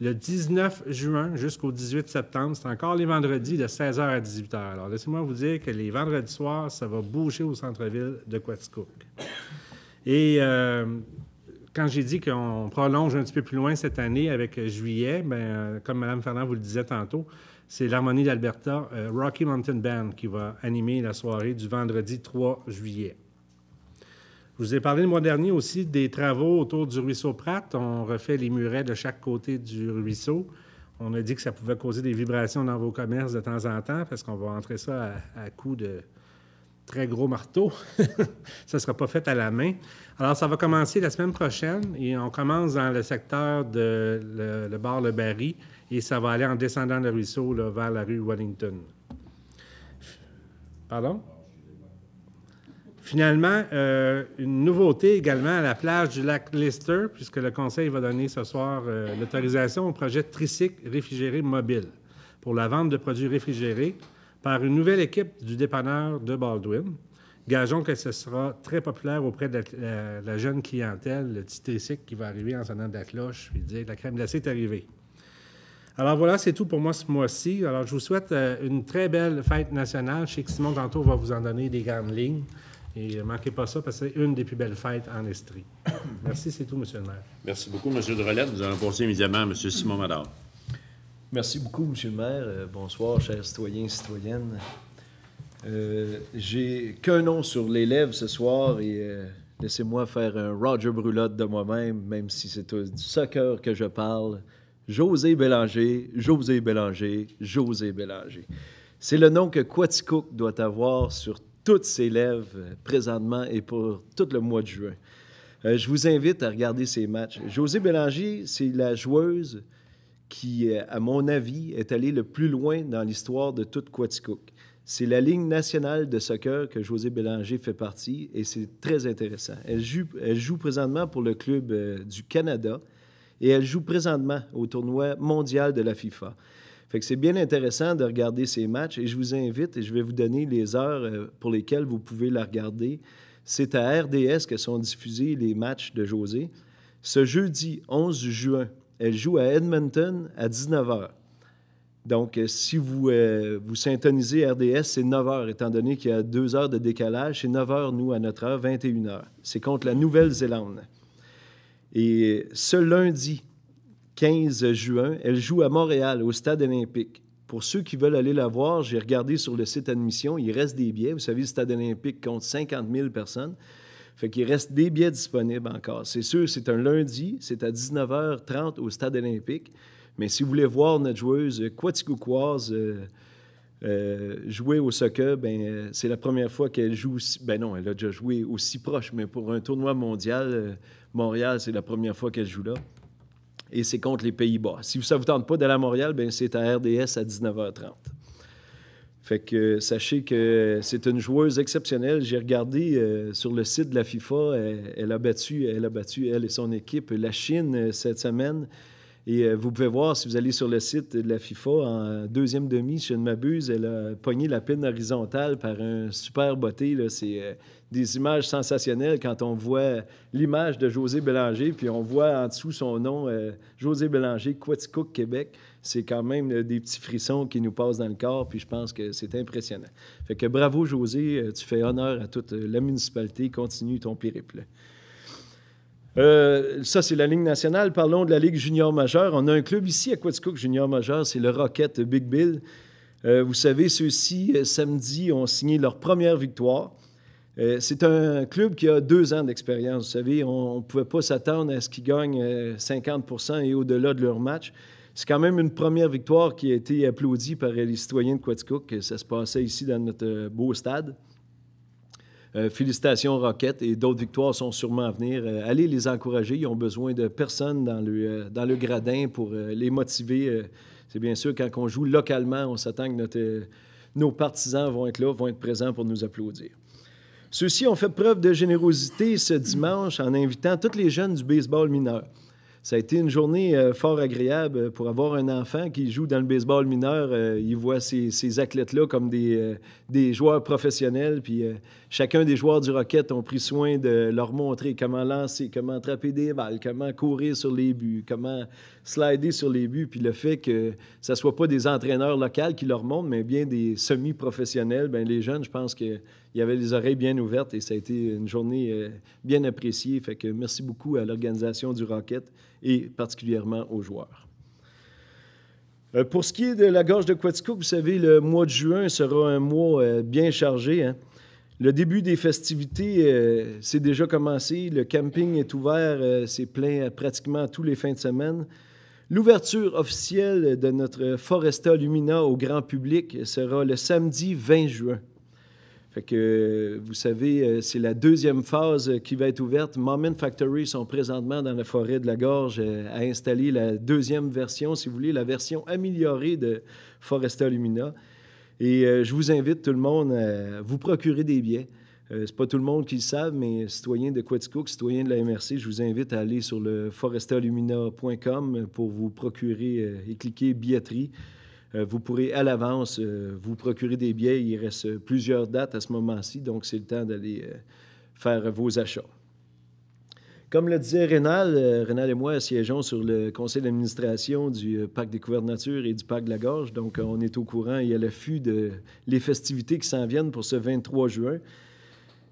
Le 19 juin jusqu'au 18 septembre, c'est encore les vendredis de 16h à 18h. Alors, laissez-moi vous dire que les vendredis soirs, ça va bouger au centre-ville de Quaticook. Et quand j'ai dit qu'on prolonge un petit peu plus loin cette année avec juillet, bien, comme Mme Fernand vous le disait tantôt, c'est l'Harmonie d'Alberta Rocky Mountain Band qui va animer la soirée du vendredi 3 juillet. Je vous ai parlé le mois dernier aussi des travaux autour du ruisseau Pratt. On refait les murets de chaque côté du ruisseau. On a dit que ça pouvait causer des vibrations dans vos commerces de temps en temps parce qu'on va entrer ça à coups de très gros marteaux. Ça ne sera pas fait à la main. Alors, ça va commencer la semaine prochaine et on commence dans le secteur de le bar Le Barry et ça va aller en descendant le ruisseau là, vers la rue Wellington. Pardon? Finalement, une nouveauté également à la plage du lac Lister, puisque le Conseil va donner ce soir l'autorisation au projet tricycle réfrigéré mobile pour la vente de produits réfrigérés par une nouvelle équipe du dépanneur de Baldwin. Gageons que ce sera très populaire auprès de la jeune clientèle, le petit tricycle qui va arriver en sonnant de la cloche et dire « la crème glacée est arrivée ». Alors voilà, c'est tout pour moi ce mois-ci. Alors je vous souhaite une très belle fête nationale. Je sais que Simon tantôt va vous en donner des grandes lignes. Et ne manquez pas ça, parce que c'est une des plus belles fêtes en Estrie. Merci, c'est tout, M. le maire. Merci beaucoup, M. Drolet. Nous allons passer immédiatement à M. Simon Madard. Merci beaucoup, M. le maire. Bonsoir, chers citoyens et citoyennes. J'ai qu'un nom sur les lèvres ce soir et laissez-moi faire un Roger Brulotte de moi-même, même si c'est du soccer que je parle. José Bélanger, José Bélanger, José Bélanger. C'est le nom que Quaticook doit avoir sur toutes ses lèvres présentement et pour tout le mois de juin. Je vous invite à regarder ces matchs. José Bélanger, c'est la joueuse qui, à mon avis, est allée le plus loin dans l'histoire de toute Quaticook. C'est la Ligue nationale de soccer que José Bélanger fait partie et c'est très intéressant. Elle joue présentement pour le club du Canada et elle joue présentement au tournoi mondial de la FIFA. Fait que c'est bien intéressant de regarder ces matchs et je vous invite et je vais vous donner les heures pour lesquelles vous pouvez la regarder. C'est à RDS que sont diffusés les matchs de José. Ce jeudi 11 juin, elle joue à Edmonton à 19h. Donc, si vous syntonisez RDS, c'est 9h, étant donné qu'il y a 2 heures de décalage. C'est 9h, nous, à notre heure, 21h. C'est contre la Nouvelle-Zélande. Et ce lundi 15 juin, elle joue à Montréal, au Stade olympique. Pour ceux qui veulent aller la voir, j'ai regardé sur le site admission, il reste des billets. Vous savez, le Stade olympique compte 50 000 personnes. Fait qu'il reste des billets disponibles encore. C'est sûr, c'est un lundi, c'est à 19h30 au Stade olympique. Mais si vous voulez voir notre joueuse quaticoucoise jouer au soccer, ben, c'est la première fois qu'elle joue aussi... Ben non, elle a déjà joué aussi proche, mais pour un tournoi mondial, Montréal, c'est la première fois qu'elle joue là. et c'est contre les Pays-Bas. Si ça ne vous tente pas d'aller à Montréal, bien, c'est à RDS à 19h30. Fait que sachez que c'est une joueuse exceptionnelle. J'ai regardé sur le site de la FIFA, elle a battu, elle et son équipe, la Chine cette semaine. Et vous pouvez voir, si vous allez sur le site de la FIFA, en deuxième demi, si je ne m'abuse, elle a pogné la pine horizontale par un super botté. Là. C'est des images sensationnelles quand on voit l'image de José Bélanger, puis on voit en dessous son nom, José Bélanger, Quaticook, Québec. C'est quand même des petits frissons qui nous passent dans le corps, puis je pense que c'est impressionnant. Fait que bravo, José, tu fais honneur à toute la municipalité. Continue ton périple. Ça, c'est la Ligue nationale. Parlons de la Ligue junior majeure. On a un club ici à Quaticook junior majeur, c'est le Rocket Big Bill. Vous savez, ceux-ci, samedi, ont signé leur première victoire. C'est un club qui a 2 ans d'expérience. Vous savez, on ne pouvait pas s'attendre à ce qu'ils gagnent 50 % et au-delà de leur match. C'est quand même une première victoire qui a été applaudie par les citoyens de Quaticook. Ça se passait ici dans notre beau stade. Félicitations Rocket, et d'autres victoires sont sûrement à venir. Allez les encourager, ils ont besoin de personne dans le gradin pour les motiver. C'est bien sûr, quand on joue localement, on s'attend que nos partisans vont être là, vont être présents pour nous applaudir. Ceux-ci ont fait preuve de générosité ce dimanche en invitant tous les jeunes du baseball mineur. Ça a été une journée fort agréable pour avoir un enfant qui joue dans le baseball mineur. Il voit ces athlètes-là comme des joueurs professionnels. Puis chacun des joueurs du Rocket ont pris soin de leur montrer comment lancer, comment attraper des balles, comment courir sur les buts, comment slider sur les buts. Puis le fait que ça ne soit pas des entraîneurs locaux qui leur montrent, mais bien des semi-professionnels, bien, les jeunes, je pense qu'il y avait les oreilles bien ouvertes et ça a été une journée bien appréciée. Fait que merci beaucoup à l'organisation du Rocket et particulièrement aux joueurs. Pour ce qui est de la gorge de Quaticook, vous savez, le mois de juin sera un mois bien chargé. Hein? Le début des festivités, c'est déjà commencé. Le camping est ouvert, c'est plein pratiquement tous les fins de semaine. L'ouverture officielle de notre Foresta Lumina au grand public sera le samedi 20 juin. Fait que, vous savez, c'est la 2e phase qui va être ouverte. Mom & Factory sont présentement dans la forêt de la Gorge à installer la 2e version, si vous voulez, la version améliorée de Foresta Lumina. Et je vous invite tout le monde à vous procurer des billets. C'est pas tout le monde qui le savent, mais citoyens de Quaticook, citoyens de la MRC, je vous invite à aller sur le forestalumina.com pour vous procurer et cliquer billetterie. Vous pourrez à l'avance vous procurer des billets. Il reste plusieurs dates à ce moment-ci, donc c'est le temps d'aller faire vos achats. Comme le disait Rénal et moi siégeons sur le conseil d'administration du Parc Découverte Nature et du Parc de la Gorge, donc on est au courant et à l'affût de les festivités qui s'en viennent pour ce 23 juin.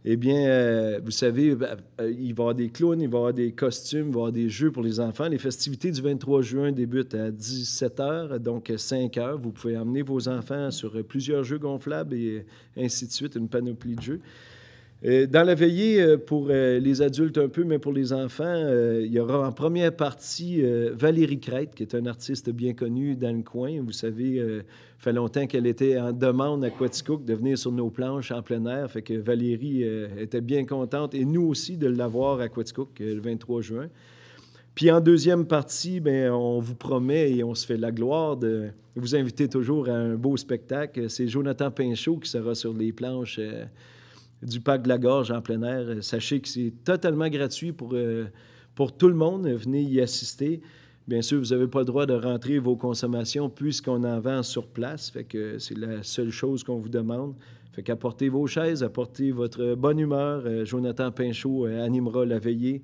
Eh bien, vous savez, il va y avoir des clowns, il va y avoir des costumes, il va y avoir des jeux pour les enfants. Les festivités du 23 juin débutent à 17h, donc 5 heures. Vous pouvez emmener vos enfants sur plusieurs jeux gonflables et ainsi de suite, une panoplie de jeux. Dans la veillée, pour les adultes un peu, mais pour les enfants, il y aura en première partie Valérie Crête, qui est une artiste bien connue dans le coin. Vous savez, ça fait longtemps qu'elle était en demande à Quaticook de venir sur nos planches en plein air. Fait que Valérie était bien contente, et nous aussi, de l'avoir à Quaticook le 23 juin. Puis en deuxième partie, bien, on vous promet et on se fait la gloire de vous inviter toujours à un beau spectacle. C'est Jonathan Pinchot qui sera sur les planches du Parc de la Gorge en plein air. Sachez que c'est totalement gratuit pour tout le monde. Venez y assister. Bien sûr, vous n'avez pas le droit de rentrer vos consommations puisqu'on en vend sur place. Fait que c'est la seule chose qu'on vous demande. Fait qu'apportez vos chaises, apportez votre bonne humeur. Jonathan Pinchot animera la veillée,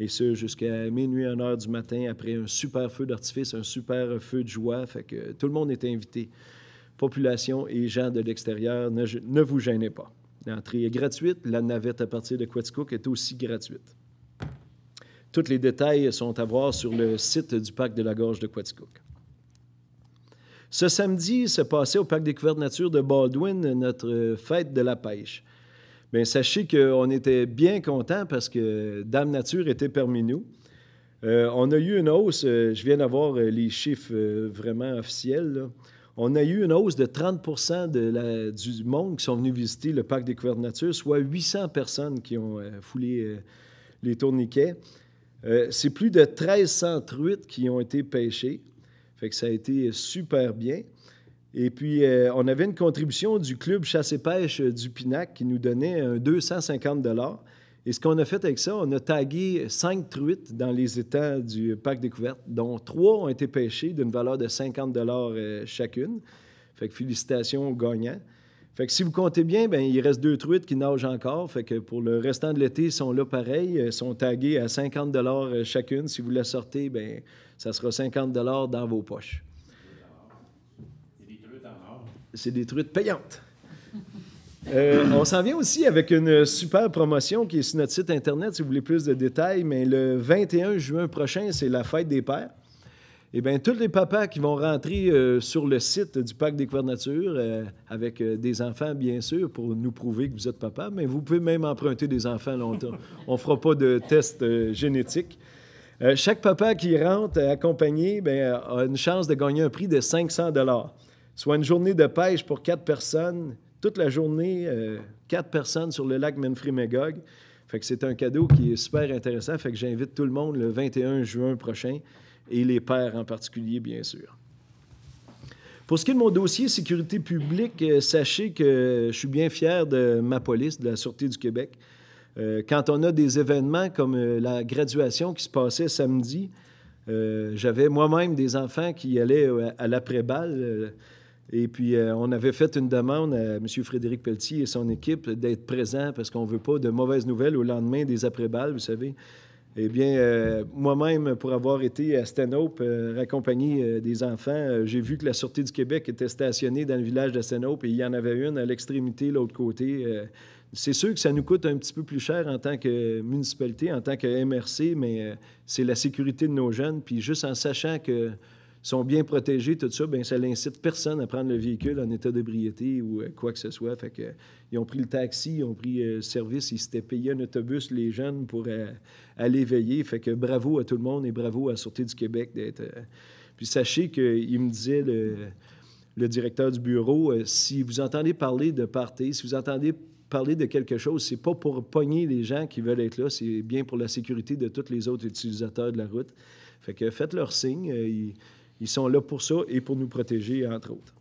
et ce jusqu'à minuit, 1h du matin, après un super feu d'artifice, un super feu de joie. Fait que tout le monde est invité. Population et gens de l'extérieur, ne vous gênez pas. L'entrée est gratuite. La navette à partir de Quaticook est aussi gratuite. Tous les détails sont à voir sur le site du Parc de la Gorge de Quaticook. Ce samedi se passait au Parc Découverte Nature de Baldwin notre fête de la pêche. Bien, sachez qu'on était bien contents parce que Dame Nature était parmi nous. On a eu une hausse, je viens d'avoir les chiffres vraiment officiels, là. On a eu une hausse de 30 % du monde qui sont venus visiter le Parc Découverte Nature, soit 800 personnes qui ont foulé les tourniquets. C'est plus de 1300 truites qui ont été pêchées. Fait que ça a été super bien. Et puis, on avait une contribution du club chasse et pêche du Pinac qui nous donnait un 250 $. Et ce qu'on a fait avec ça, on a tagué 5 truites dans les étangs du parc découverte, dont 3 ont été pêchées d'une valeur de 50 $ chacune. Fait que félicitations aux gagnants. Fait que si vous comptez bien, bien, il reste 2 truites qui nagent encore. Fait que pour le restant de l'été, ils sont là pareil. Ils sont tagués à 50 $ chacune. Si vous la sortez, bien, ça sera 50 $ dans vos poches. C'est des truites en or. C'est des truites payantes. On s'en vient aussi avec une super promotion qui est sur notre site Internet, si vous voulez plus de détails. Mais le 21 juin prochain, c'est la fête des pères. Eh bien, tous les papas qui vont rentrer sur le site du Parc Découverte Nature, avec des enfants, bien sûr, pour nous prouver que vous êtes papa, mais vous pouvez même emprunter des enfants longtemps. On ne fera pas de test génétique. Chaque papa qui rentre accompagné bien, a une chance de gagner un prix de 500 $, soit une journée de pêche pour 4 personnes, toute la journée, 4 personnes sur le lac Menfrey-Magog. Fait que c'est un cadeau qui est super intéressant. Fait que j'invite tout le monde le 21 juin prochain, et les pères en particulier, bien sûr. Pour ce qui est de mon dossier sécurité publique, sachez que je suis bien fier de ma police, de la Sûreté du Québec. Quand on a des événements comme la graduation qui se passait samedi, j'avais moi-même des enfants qui allaient à l'après-balle. Et puis, on avait fait une demande à M. Frédéric Pelletier et son équipe d'être présents parce qu'on ne veut pas de mauvaises nouvelles au lendemain des après-balles, vous savez. Eh bien, moi-même, pour avoir été à Stanhope, accompagné des enfants, j'ai vu que la Sûreté du Québec était stationnée dans le village de Stanhope et il y en avait une à l'extrémité, l'autre côté. C'est sûr que ça nous coûte un petit peu plus cher en tant que municipalité, en tant que MRC, mais c'est la sécurité de nos jeunes. Puis juste en sachant qu'ils sont bien protégés, tout ça, bien, ça n'incite personne à prendre le véhicule en état d'ébriété ou quoi que ce soit. Fait que, ils ont pris le taxi, ils ont pris le service, ils s'étaient payés un autobus, les jeunes, pour aller veiller. Fait que bravo à tout le monde et bravo à la Sûreté du Québec d'être... Puis sachez qu'il me disait, le directeur du bureau, si vous entendez parler de party, si vous entendez parler de quelque chose, c'est pas pour pogner les gens qui veulent être là, c'est bien pour la sécurité de tous les autres utilisateurs de la route. Fait que faites leur signe, ils sont là pour ça et pour nous protéger, entre autres.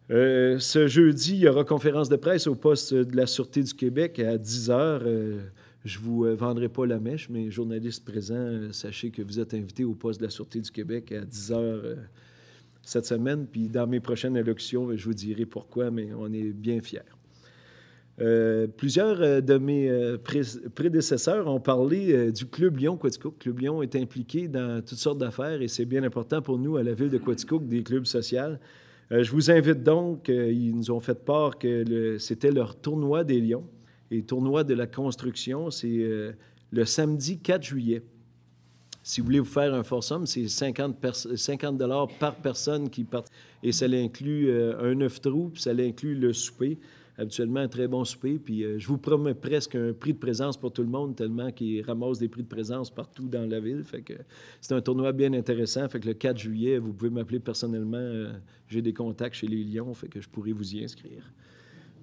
Ce jeudi, il y aura conférence de presse au poste de la Sûreté du Québec à 10 h. Je ne vous vendrai pas la mèche, mais journalistes présents, sachez que vous êtes invités au poste de la Sûreté du Québec à 10 h cette semaine. Puis dans mes prochaines allocutions, je vous dirai pourquoi, mais on est bien fiers. Plusieurs de mes prédécesseurs ont parlé du Club Lyon-Quaticook. Club Lyon est impliqué dans toutes sortes d'affaires et c'est bien important pour nous à la ville de Quaticook, des clubs sociaux. Je vous invite donc, ils nous ont fait part que c'était leur tournoi des Lions. Et tournoi de la construction, c'est le samedi 4 juillet. Si vous voulez vous faire un foursome, c'est 50 $ par personne qui part. Et ça l'inclut un 9 trous, puis ça l'inclut le souper. Habituellement, un très bon souper. Puis je vous promets presque un prix de présence pour tout le monde, tellement qu'ils ramassent des prix de présence partout dans la ville. Fait que c'est un tournoi bien intéressant. Fait que le 4 juillet, vous pouvez m'appeler personnellement. J'ai des contacts chez les Lions, fait que je pourrais vous y inscrire.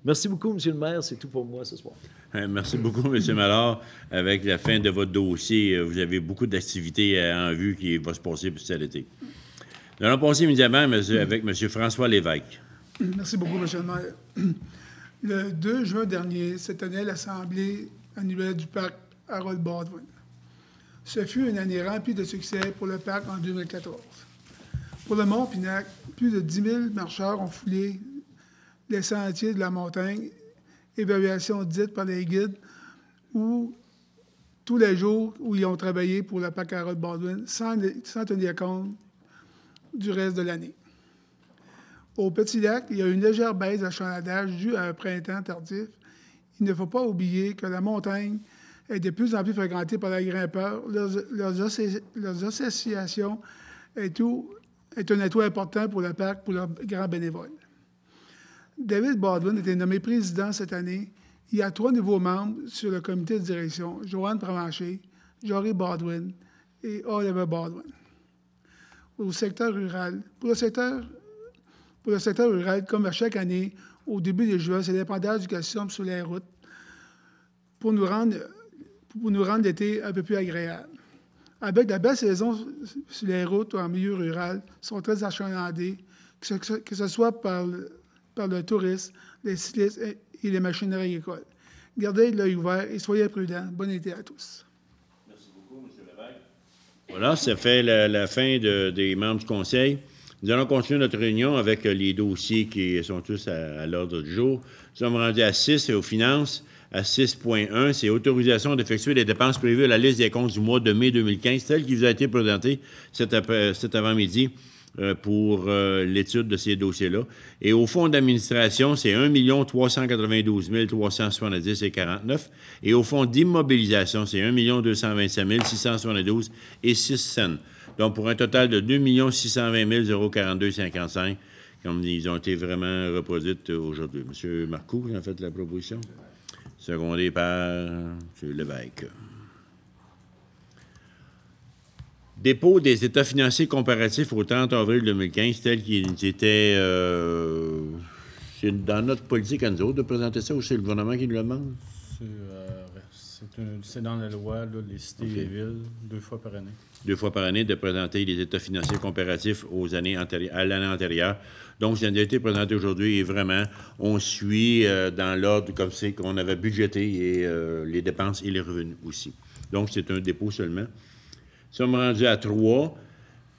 Merci beaucoup, M. le maire. C'est tout pour moi ce soir. Merci beaucoup, M. Mallard. Avec la fin de votre dossier, vous avez beaucoup d'activités en vue qui vont se passer pour cet été. Nous allons passer immédiatement avec M. François Lévesque. Merci beaucoup, M. le maire. Le 2 juin dernier se tenait l'Assemblée annuelle du parc Harold Baldwin. Ce fut une année remplie de succès pour le parc en 2014. Pour le Mont Pinac, plus de 10 000 marcheurs ont foulé les sentiers de la montagne, évaluation dite par les guides, où tous les jours où ils ont travaillé pour le parc Harold Baldwin sans tenir compte du reste de l'année. Au Petit Lac, il y a une légère baisse d'achalandage due à un printemps tardif. Il ne faut pas oublier que la montagne est de plus en plus fréquentée par les grimpeurs. Leurs associations est un atout important pour le parc, pour leurs grands bénévoles. David Baldwin a été nommé président cette année. Il y a 3 nouveaux membres sur le comité de direction, Joanne Provencher, Jory Baldwin et Oliver Baldwin. Au secteur rural, pour le secteur rural, comme à chaque année, au début de juin, c'est l'épandage du calcium sur les routes pour nous rendre l'été un peu plus agréable. Avec la belle saison sur les routes ou en milieu rural, sont très achalandés, que ce soit par le tourisme, les cyclistes et les machineries agricoles. Gardez l'œil ouvert et soyez prudents. Bon été à tous. Merci beaucoup, M. Lévesque. Voilà, ça fait la fin des membres du Conseil. Nous allons continuer notre réunion avec les dossiers qui sont tous à l'ordre du jour. Nous sommes rendus à 6 et aux finances. À 6.1, c'est autorisation d'effectuer les dépenses prévues à la liste des comptes du mois de mai 2015, telle qui vous a été présentée cet avant-midi pour l'étude de ces dossiers-là. Et au fonds d'administration, c'est 1 392 370,49 Et au fonds d'immobilisation, c'est 1 225 672 et 6 cents. Donc, pour un total de 2 620 042,55, comme ils ont été vraiment reproduites aujourd'hui. M. Marcoux, qui a fait la proposition. Secondé par M. Lévesque. Dépôt des états financiers comparatifs au 30 avril 2015, tels qu'ils étaient... c'est dans notre politique à nous autres de présenter ça, ou c'est le gouvernement qui nous le demande? C'est dans la loi, là, les cités et les villes, 2 fois par année. 2 fois par année de présenter les états financiers comparatifs à l'année antérieure. Donc, ça a été présenté aujourd'hui et vraiment, on suit dans l'ordre comme c'est qu'on avait budgété et les dépenses et les revenus aussi. Donc, c'est un dépôt seulement. Nous sommes rendus à 3.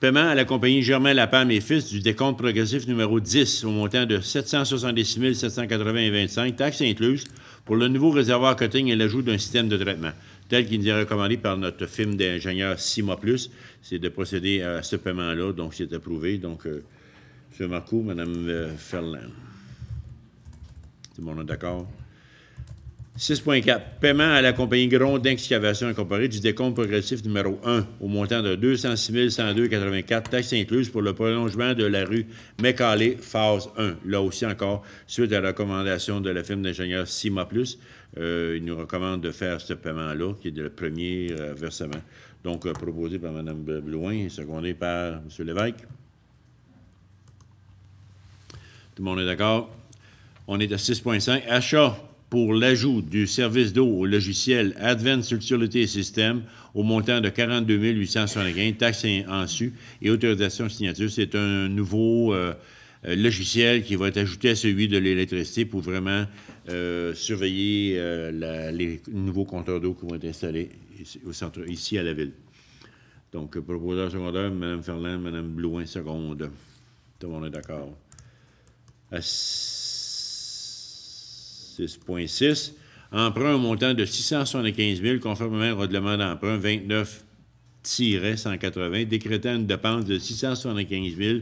Paiement à la compagnie Germain Lapalme et Fils du décompte progressif numéro 10 au montant de 766 780,25, taxes incluses, pour le nouveau réservoir cutting et l'ajout d'un système de traitement, tel qu'il nous est recommandé par notre firme d'ingénieur 6 mois plus, c'est de procéder à ce paiement-là. Donc, c'est approuvé. Donc, M. Marcoux, Mme Ferland. Tout le monde est d'accord? 6.4. Paiement à la compagnie Gron d'Excavation Incorporée du décompte progressif numéro 1 au montant de 206 102,84, taxes incluses pour le prolongement de la rue Mécalé, phase 1. Là aussi encore, suite à la recommandation de la firme d'ingénieur 6 mois plus, il nous recommande de faire ce paiement-là, qui est le premier versement. Donc, proposé par Mme Blouin et secondé par M. Lévesque. Tout le monde est d'accord? On est à 6.5. Achat pour l'ajout du service d'eau au logiciel Advanced Utility System au montant de 42 875, taxes en su et autorisation de signature. C'est un nouveau logiciel qui va être ajouté à celui de l'électricité pour vraiment surveiller les nouveaux compteurs d'eau qui vont être installés ici à la ville. Donc, proposeur secondaire, Mme Ferland, Mme Blouin, seconde. Tout le monde est d'accord. À 6.6, emprunt au montant de 675 000, conformément au règlement d'emprunt 29-180, décrétant une dépense de 675 000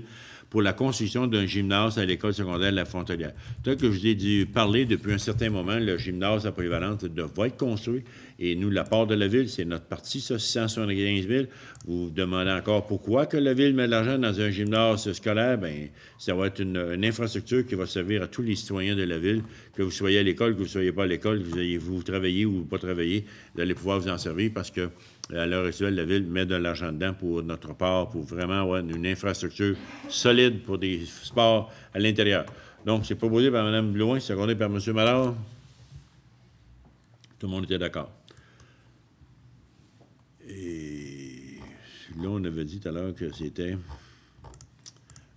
pour la construction d'un gymnase à l'école secondaire de la Frontelière. Tel que je vous ai dit parler depuis un certain moment, le gymnase à polyvalente va être construit. Et nous, la part de la Ville, c'est notre partie, ça, 675 000. Vous vous demandez encore pourquoi que la Ville met de l'argent dans un gymnase scolaire. Bien, ça va être une infrastructure qui va servir à tous les citoyens de la Ville, que vous soyez à l'école, que vous ne soyez pas à l'école, que vous travaillez ou pas travaillez, vous allez pouvoir vous en servir parce que à l'heure actuelle, la Ville met de l'argent dedans pour notre part, pour vraiment avoir une infrastructure solide pour des sports à l'intérieur. Donc, c'est proposé par Mme Blouin, secondé par M. Mallard. Tout le monde était d'accord. Et là, on avait dit tout à l'heure que c'était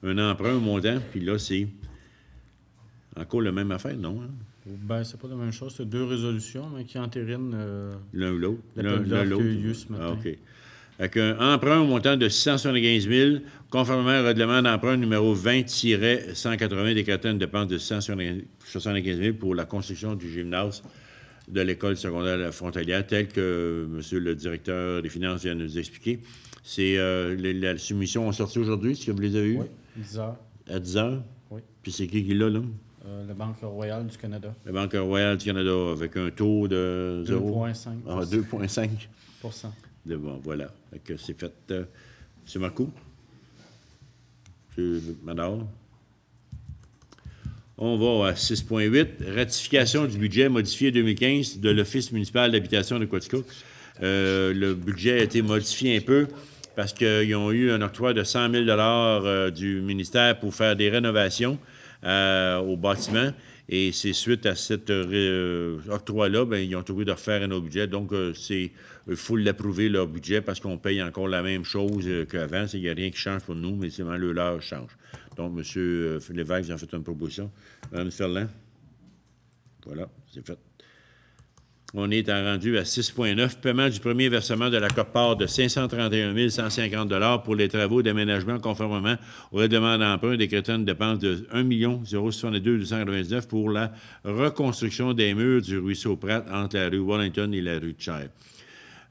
un emprunt, un montant, puis là, c'est encore la même affaire, non? Hein? Ben, c'est pas la même chose. C'est 2 résolutions, mais qui entérinent l'un ou l'autre. L'appel d'offres qui a eu lieu ce matin. Ah, OK. Avec un emprunt au montant de 675 000, conformément au règlement d'emprunt numéro 20-180, décrétant une dépense de 175 000 pour la construction du gymnase de l'école secondaire de la Frontelière, tel que M. le directeur des finances vient de nous expliquer. C'est la soumission est sortie aujourd'hui, est-ce que vous les avez eues? Oui, 10 heures. À 10 heures? Oui. Puis c'est qui l'a, là? La Banque royale du Canada. La Banque royale du Canada, avec un taux de 2,5 Ah, 2,5 Bon, voilà. Que c'est fait. M. Marcoux? M. Madard? On va à 6.8. Ratification du budget modifié 2015 de l'Office municipal d'habitation de Quaticook. Le budget a été modifié un peu parce qu'ils ont eu un octroi de 100 000 $ du ministère pour faire des rénovations au bâtiment. Et c'est suite à cet octroi-là, bien, ils ont trouvé de refaire un autre budget. Donc, il faut l'approuver, leur budget, parce qu'on paye encore la même chose qu'avant. Il n'y a rien qui change pour nous, mais seulement leur change. Donc, M. Lévesque, vous en faites une proposition. Mme Ferland? Voilà, c'est fait. On est rendu à 6,9. Paiement du premier versement de la quote-part de 531 150 $ pour les travaux d'aménagement conformément au règlement d'emprunt décrétant une dépense de 1 062 299 pour la reconstruction des murs du ruisseau Pratt entre la rue Wellington et la rue Chair.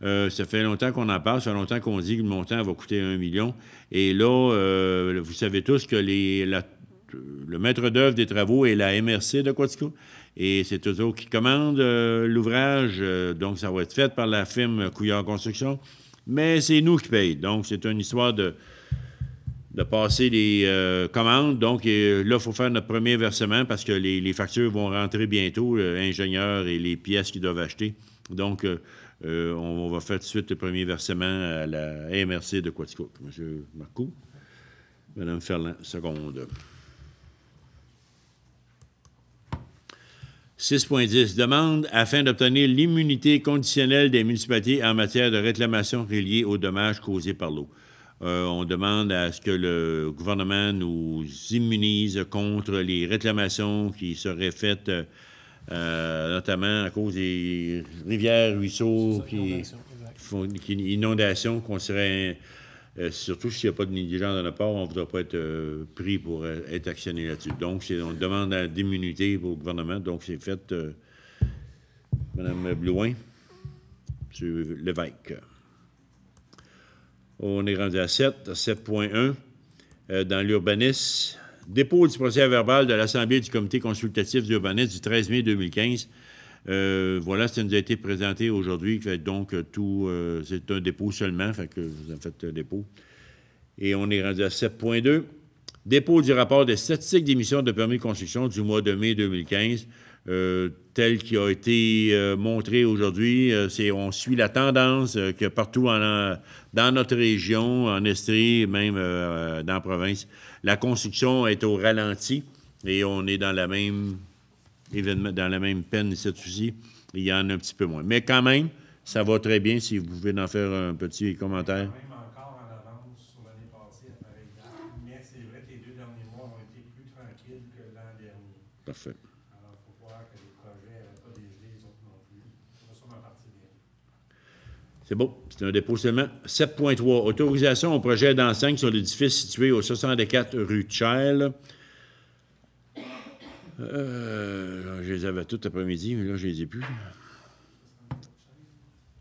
Ça fait longtemps qu'on en parle, ça fait longtemps qu'on dit que le montant va coûter 1 million. Et là, vous savez tous que le maître d'œuvre des travaux est la MRC de Quatico. Et c'est eux autres qui commandent l'ouvrage. Donc, ça va être fait par la firme Couillard Construction. Mais c'est nous qui payons. Donc, c'est une histoire de passer les commandes. Donc, là, il faut faire notre premier versement parce que les factures vont rentrer bientôt, ingénieurs et les pièces qu'ils doivent acheter. Donc, on va faire tout de suite le premier versement à la MRC de Quatico. M. Marcoux. Mme Ferland, seconde. 6.10. Demande afin d'obtenir l'immunité conditionnelle des municipalités en matière de réclamation reliée aux dommages causés par l'eau. On demande à ce que le gouvernement nous immunise contre les réclamations qui seraient faites, notamment à cause des rivières, ruisseaux, inondations, qu'on serait... surtout s'il n'y a pas de négligence de notre part, on ne voudra pas être pris pour être actionné là-dessus. Donc, on demande d'immunité au gouvernement. Donc, c'est fait. Mme Blouin, M. Lévesque. On est rendu à 7.1. Dans l'urbanisme, dépôt du procès-verbal de l'Assemblée du comité consultatif d'urbanisme du 13 mai 2015. Voilà, ça nous a été présenté aujourd'hui. Donc, c'est un dépôt seulement. Fait que vous en faites un dépôt. Et on est rendu à 7.2. Dépôt du rapport des statistiques d'émission de permis de construction du mois de mai 2015, tel qu'il a été montré aujourd'hui. On suit la tendance que partout dans notre région, en Estrie, même dans la province, la construction est au ralenti et on est dans la même dans la même peine ici aussi. Il y en a un petit peu moins. Mais quand même, ça va très bien si vous pouvez en faire un petit commentaire. Même encore en avance sur l'année passée, à pareille date, mais c'est vrai que les 2 derniers mois ont été plus tranquilles que l'an dernier. Parfait. Alors, il faut voir que les projets n'avaient pas dégelé, les autres non plus. Ça va sûrement partir bien. C'est beau. C'est un dépôt seulement. 7.3. Autorisation au projet d'enseigne sur l'édifice situé au 64 rue Tchèle. Je les avais toutes après-midi, mais là, je les ai plus.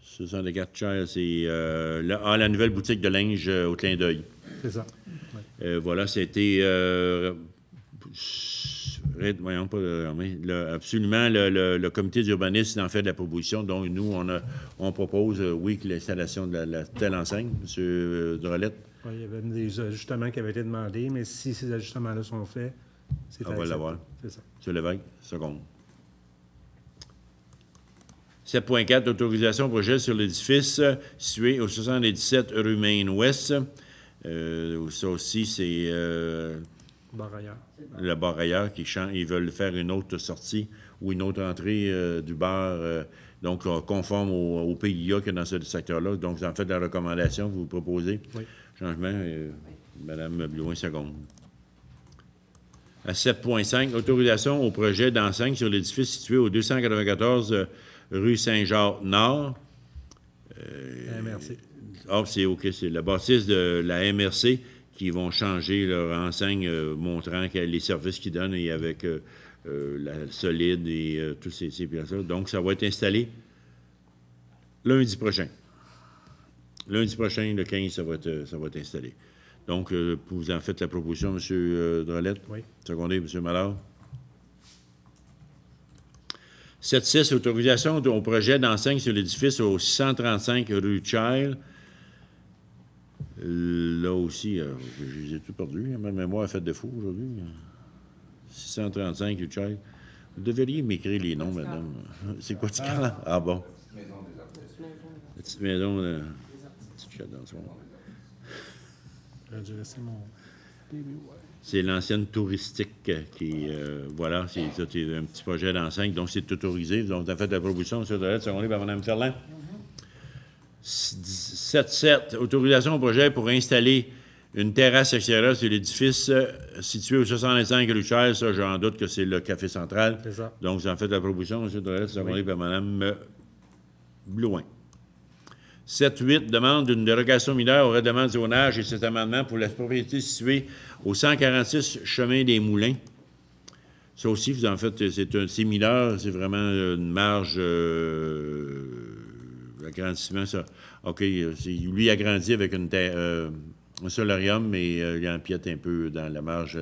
64 Tchèle, c'est la nouvelle boutique de linge au clin d'œil. C'est ça. Ouais. Voilà, c'était... voyons pas... absolument, le comité d'urbanisme en fait de la proposition. Donc, nous, on propose, oui, que l'installation de la telle enseigne. M. Drolette. Oui, il y avait des ajustements qui avaient été demandés, mais si ces ajustements-là sont faits, c'est on va l'avoir. C'est ça. M. Lévesque, seconde. 7.4, autorisation au projet sur l'édifice situé au 77 rue Maine-Ouest. Ça aussi, c'est Barrailleur. le barrailleur qui chante. Ils veulent faire une autre sortie ou une autre entrée du bar, donc conforme au PIA qu'il y a dans ce secteur-là. Donc, vous en faites la recommandation, vous proposez. Oui. Changement, Mme Blouin, seconde. À 7.5, autorisation au projet d'enseigne sur l'édifice situé au 294 rue Saint-Jacques-Nord. La MRC. C'est OK, c'est la bâtisse de la MRC qui vont changer leur enseigne montrant les services qu'ils donnent et avec la solide et tous ces pièces-là. Donc, ça va être installé lundi prochain. Lundi prochain, le 15, ça va être installé. Donc, vous en faites la proposition, M. Drolette? Oui. Secondé, M. Mallard? 7.6, autorisation au projet d'enseigne sur l'édifice au 635 rue Child. Là aussi, je les ai tout perdus. Ma mémoire a fait défaut aujourd'hui. 635 rue Child. Vous devriez m'écrire les noms, madame. C'est quoi, Ticala? Ah bon. La petite maison, la petite chatte dans le soir. J'aurais dû laisser mon... C'est l'ancienne touristique qui, voilà, c'est un petit projet d'enceinte, donc c'est autorisé. Donc, vous avez fait la proposition, M. Dorette, secondé par Mme Ferland. 7.7, autorisation au projet pour installer une terrasse extérieure sur l'édifice situé au 65 rue Chaise. Ça, j'en doute que c'est le Café Central. C'est ça. Donc, vous en faites la proposition, M. Dorette, secondé par Mme Blouin. 7.8, demande d'une dérogation mineure au règlement de zonage et cet amendement pour la propriété située au 146 chemin des Moulins. Ça aussi, vous en faites, c'est mineur, c'est vraiment une marge agrandissement, ça. OK, lui agrandit avec un solarium, mais il empiète un peu dans la marge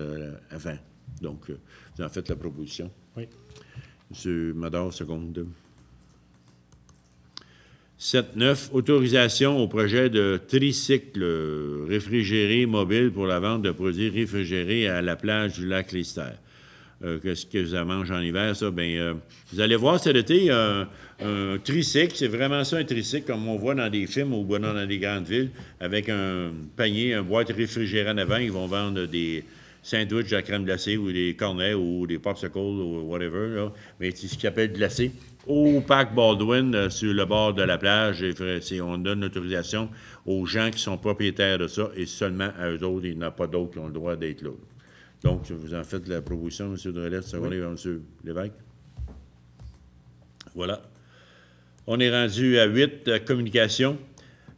avant. Donc, vous en faites la proposition. Oui. M. Mador, seconde. 7.9, autorisation au projet de tricycle réfrigéré mobile pour la vente de produits réfrigérés à la plage du lac Lister. Qu'est-ce que ça mange en hiver, ça? Bien, vous allez voir cet été un tricycle, c'est vraiment ça un tricycle, comme on voit dans des films ou dans des grandes villes, avec un panier, un boîte réfrigérée en avant. Ils vont vendre des sandwichs à crème glacée ou des cornets ou des popsicles ou whatever, là. Mais c'est ce qu'ils appellent glacé. Au parc Baldwin, sur le bord de la plage, on donne l'autorisation aux gens qui sont propriétaires de ça et seulement à eux autres. Il n'y en a pas d'autres qui ont le droit d'être là. Donc, vous en faites la proposition, M. Drelette, secondé par M. Lévesque. Voilà. On est rendu à 8, communication.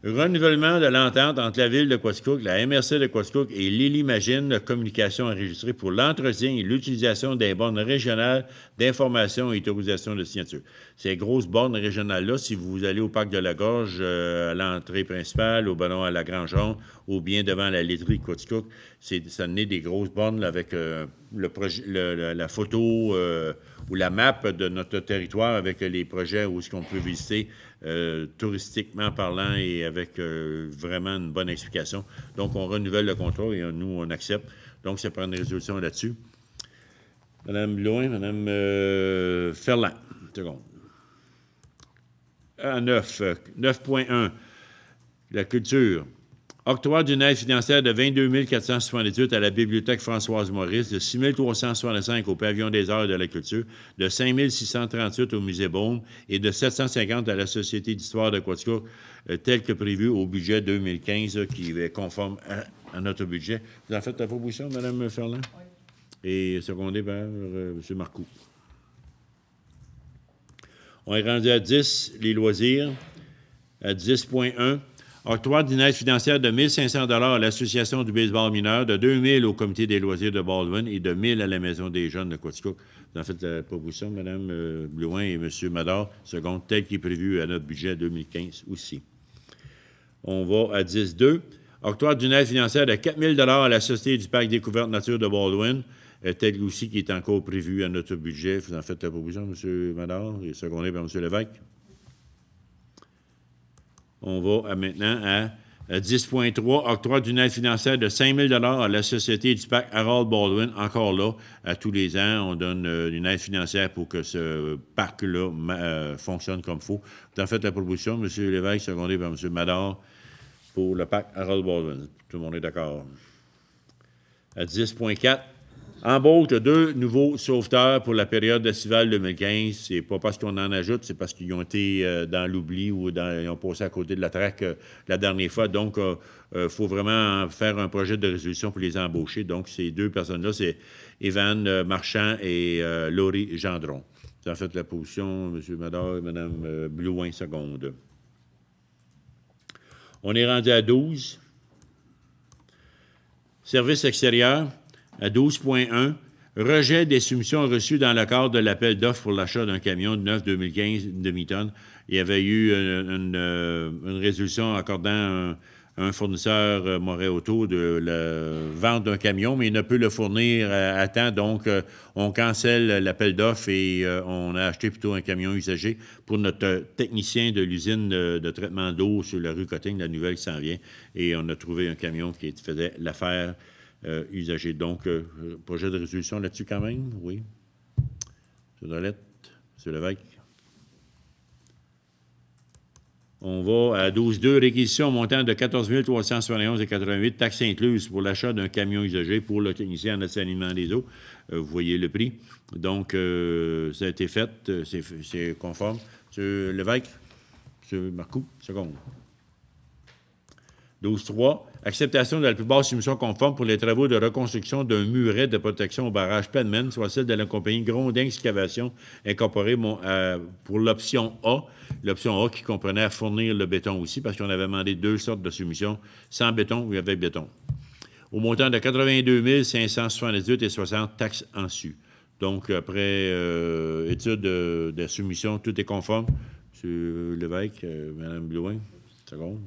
Renouvellement de l'entente entre la Ville de Quaticook, la MRC de Quaticook et l'Ilimagine Communication enregistrée pour l'entretien et l'utilisation des bornes régionales d'information et autorisation de signature. Ces grosses bornes régionales-là, si vous allez au Parc de la Gorge, à l'entrée principale, au ballon à la Grangeon, ou bien devant la laiterie de Quaticook, ça naît des grosses bornes là, avec la photo ou la map de notre territoire avec les projets où est-ce qu'on peut visiter touristiquement parlant et avec vraiment une bonne explication. Donc, on renouvelle le contrat et nous, on accepte. Donc, ça prend une résolution là-dessus. Mme Blouin, Mme Ferland. Une seconde. 9.1, la culture. Octroi d'une aide financière de 22 478 à la Bibliothèque Françoise-Maurice, de 6 365 au Pavillon des arts et de la culture, de 5 638 au Musée Beaume et de 750 à la Société d'histoire de Quaticook, tel que prévu au budget 2015, qui est conforme à notre budget. Vous en faites la proposition, Mme Ferland? Oui. Et secondé par M. Marcoux. On est rendu à 10, les loisirs, à 10.1. Octroi d'une aide financière de 1 500 $ à l'Association du baseball mineur, de 2 000 au Comité des loisirs de Baldwin et de 1 000 à la Maison des jeunes de Quaticook. Vous en faites la proposition, Mme Blouin et M. Mador, seconde, tel qu'il est prévu à notre budget 2015 aussi. On va à 10.2. Octroi d'une aide financière de 4 000 $ à la Société du Parc Découverte Nature de Baldwin, tel aussi qui est encore prévu à notre budget. Vous en faites la proposition, M. Mador, et secondé par M. Lévesque. On va maintenant à 10.3, octroi d'une aide financière de 5 000 $ à la Société du Parc Harold Baldwin. Encore là, à tous les ans, on donne une aide financière pour que ce parc-là fonctionne comme il faut. Vous en faites la proposition, M. Lévesque, secondé par M. Mador, pour le parc Harold Baldwin. Tout le monde est d'accord. À 10.4, embauche de 2 nouveaux sauveteurs pour la période estivale 2015. C'est pas parce qu'on en ajoute, c'est parce qu'ils ont été dans l'oubli ou ils ont passé à côté de la traque la dernière fois. Donc, il faut vraiment faire un projet de résolution pour les embaucher. Donc, ces 2 personnes-là, c'est Evan Marchand et Laurie Gendron. Vous en faites la position, M. Mador et Mme Blouin, seconde. On est rendu à 12. Service extérieur. À 12.1, rejet des soumissions reçues dans le cadre de l'appel d'offres pour l'achat d'un camion de neuf 2015, une demi-tonne. Il y avait eu une résolution accordant un fournisseur Moret Auto de la vente d'un camion, mais il ne peut le fournir à temps. Donc, on cancelle l'appel d'offres et on a acheté plutôt un camion usagé pour notre technicien de l'usine de traitement d'eau sur la rue Cotting, la nouvelle qui s'en vient. Et on a trouvé un camion qui faisait l'affaire usagé. Donc, projet de résolution là-dessus quand même, oui. M. Drolette, M. Lévesque. On va à 12.2, réquisition montant de 14 371,88 taxes incluses pour l'achat d'un camion usagé pour le technicien en assainissement des eaux. Vous voyez le prix. Donc, ça a été fait, c'est conforme. M. Lévesque, M. Marcoux, seconde. 12.3, acceptation de la plus basse soumission conforme pour les travaux de reconstruction d'un muret de protection au barrage Penman, soit celle de la compagnie Grondin Excavation Incorporée pour l'option A. L'option A qui comprenait à fournir le béton aussi, parce qu'on avait demandé 2 sortes de soumissions, sans béton ou avec béton. Au montant de 82 578,60 taxes en su. Donc, après étude de soumission, tout est conforme. M. Lévesque, Mme Blouin, seconde.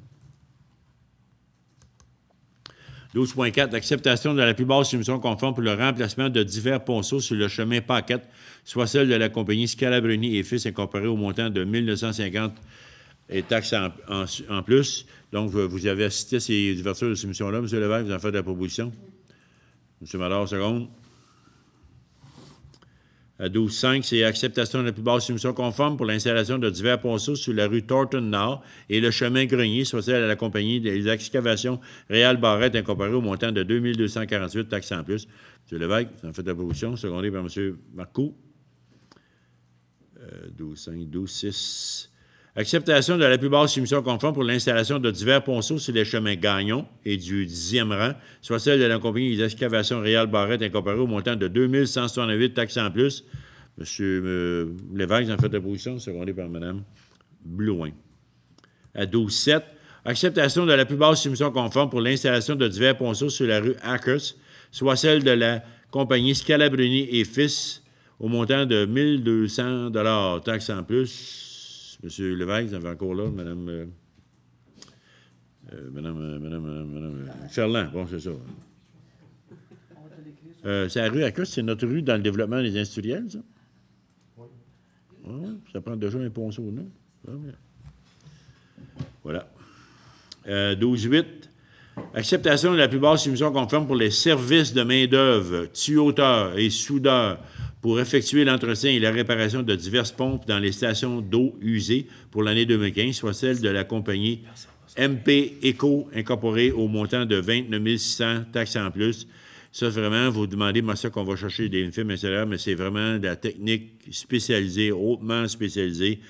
12.4, acceptation de la plus basse soumission conforme pour le remplacement de divers ponceaux sur le chemin Paquette, soit celle de la compagnie Scalabruni et Fils incorporée au montant de 1950 et taxes en plus. Donc, vous avez assisté à ces ouvertures de soumission-là, M. Lévesque, vous en faites la proposition. M. Mallard, seconde. À 12.5, c'est acceptation de la plus basse soumission conforme pour l'installation de divers ponceaux sur la rue Thornton-Nord et le chemin Grenier, soit celle à la compagnie des excavations Réal Barrette incorporée au montant de 2 248 taxes en plus. M. Lévesque, vous en faites la proposition, secondé par M. Marcoux. 12.5, 12.6. Acceptation de la plus basse soumission conforme pour l'installation de divers ponceaux sur les chemins Gagnon et du 10e rang, soit celle de la compagnie des excavations Réal Barrette incorporée au montant de 2 168 taxes en plus. M. Lévesque, vous en faites la position, secondé par Mme Blouin. À 12.7, acceptation de la plus basse soumission conforme pour l'installation de divers ponceaux sur la rue Hackers, soit celle de la compagnie Scalabruni et Fils au montant de 1 200 $ taxes en plus. M. Lévesque, vous avez encore là, Mme Ferland. Bon, c'est ça. C'est la rue Acus, c'est notre rue dans le développement des industriels, ça? Oui. Ouais, ça prend déjà un ponceau, non? Voilà. 12.8. Acceptation de la plus basse soumission conforme pour les services de main-d'œuvre, tuyauteurs et soudeurs pour effectuer l'entretien et la réparation de diverses pompes dans les stations d'eau usées pour l'année 2015, soit celle de la compagnie MP Eco incorporée au montant de 29 600 taxes en plus. Ça, vraiment, vous demandez, moi, ça qu'on va chercher des films installeurs, mais c'est vraiment de la technique spécialisée, hautement spécialisée,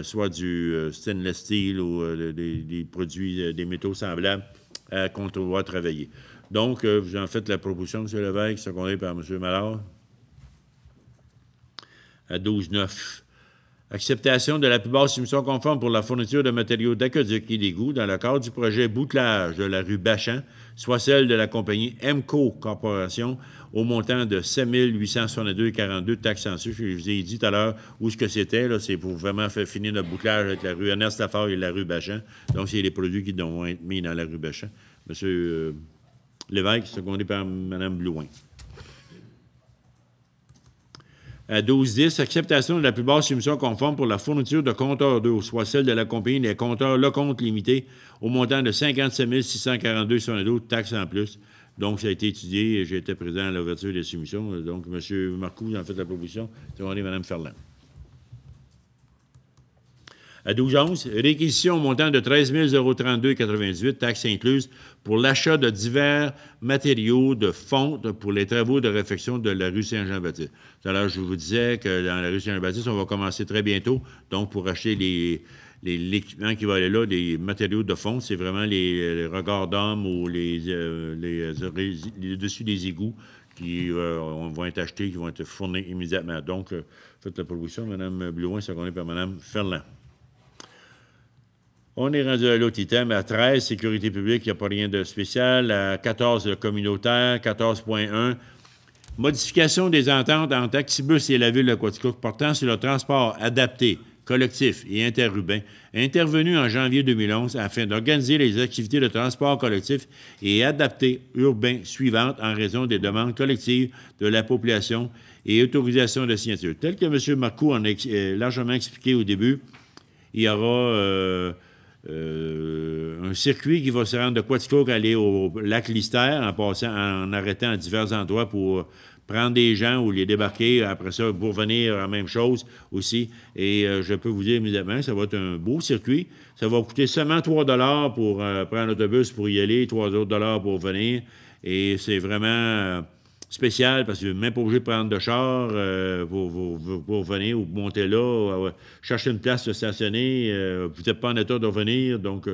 soit du stainless steel ou des produits, des métaux semblables qu'on doit travailler. Donc, vous en faites la proposition, M. Lévesque, secondé par M. Mallard. À 12.9. Acceptation de la plus basse soumission conforme pour la fourniture de matériaux d'aqueduc et d'égout dans le cadre du projet bouclage de la rue Bachan, soit celle de la compagnie MCO Corporation, au montant de 7 862,42 taxes en su. Je vous ai dit tout à l'heure où ce que c'était. Là, c'est pour vraiment faire finir notre bouclage avec la rue Ernest Lafare et la rue Bachan. Donc, c'est les produits qui vont être mis dans la rue Bachan. M. Lévesque, secondé par Mme Blouin. À 12.10, acceptation de la plus basse soumission conforme pour la fourniture de compteurs d'eau, soit celle de la compagnie des compteurs Lecompte Limité, au montant de 57 642,72 taxes en plus. Donc, ça a été étudié et j'ai été présent à l'ouverture des soumissions. Donc, M. Marcoux, vous en faites la proposition. Secondé Mme Ferland. À 12.11, réquisition au montant de 13 032,98 taxes incluses pour l'achat de divers matériaux de fonte pour les travaux de réfection de la rue Saint-Jean-Baptiste. Tout à l'heure, je vous disais que dans la rue Saint-Jean-Baptiste, on va commencer très bientôt. Donc, pour acheter l'équipement qui va aller là, des matériaux de fonte, c'est vraiment les regards d'hommes ou les dessus des égouts qui vont être achetés, qui vont être fournis immédiatement. Donc, faites la proposition, Mme Blouin, secondée par Mme Ferland. On est rendu à l'autre item. À 13, sécurité publique, il n'y a pas rien de spécial. À 14, le communautaire. 14.1, modification des ententes entre Actibus et la ville de Quaticook portant sur le transport adapté, collectif et interurbain, intervenu en janvier 2011 afin d'organiser les activités de transport collectif et adapté urbain suivantes en raison des demandes collectives de la population et autorisation de signature. Tel que M. Marcoux en a largement expliqué au début, il y aura un circuit qui va se rendre de Quaticook aller au lac Lister en arrêtant à divers endroits pour prendre des gens ou les débarquer. Après ça, pour venir, la même chose aussi. Et je peux vous dire immédiatement, ça va être un beau circuit. Ça va coûter seulement 3 $ pour prendre l'autobus pour y aller, 3 autres $ pour venir. Et c'est vraiment spécial parce que vous n'êtes même pas obligé de prendre de char pour venir ou monter là, chercher une place de stationner. Vous n'êtes pas en état de revenir, donc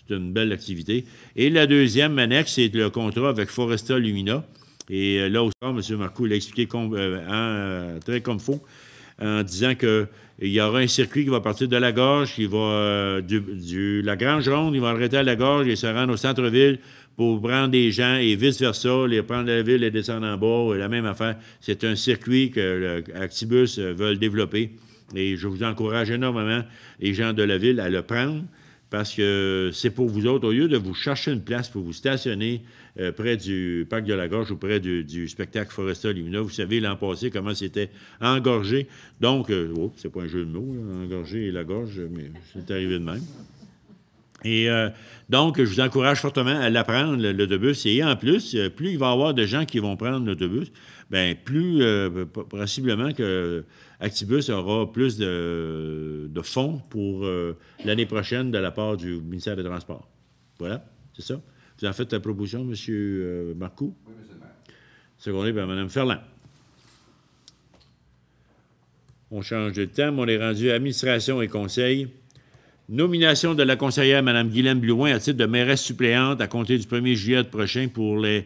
c'est une belle activité. Et la deuxième annexe, c'est le contrat avec Foresta Lumina. Et là aussi, M. Marcoux l'a expliqué très comme il faut, en disant qu'il y aura un circuit qui va partir de la gorge, qui va la Grange Ronde, il va arrêter à la gorge et se rendre au centre-ville pour prendre des gens et vice-versa, les prendre de la ville et descendre en bas, la même affaire. C'est un circuit que Actibus veulent développer. Et je vous encourage énormément, les gens de la ville, à le prendre parce que c'est pour vous autres, au lieu de vous chercher une place pour vous stationner près du parc de la Gorge ou près du spectacle Foresta Lumina. Vous savez, l'an passé, comment c'était engorgé. Donc, c'est pas un jeu de mots, là, engorgé et la gorge, mais c'est arrivé de même. Et donc, je vous encourage fortement à l'apprendre, l'autobus. Et en plus, plus il va y avoir de gens qui vont prendre l'autobus, bien, plus possiblement que Actibus aura plus de fonds pour l'année prochaine de la part du ministère des Transports. Voilà, c'est ça. Vous en faites la proposition, M. Marcoux? Oui, M. le maire. Secondé par Mme Ferland. On change de thème. On est rendu à administration et conseil. Nomination de la conseillère Mme Guylaine Blouin à titre de mairesse suppléante à compter du 1er juillet prochain pour les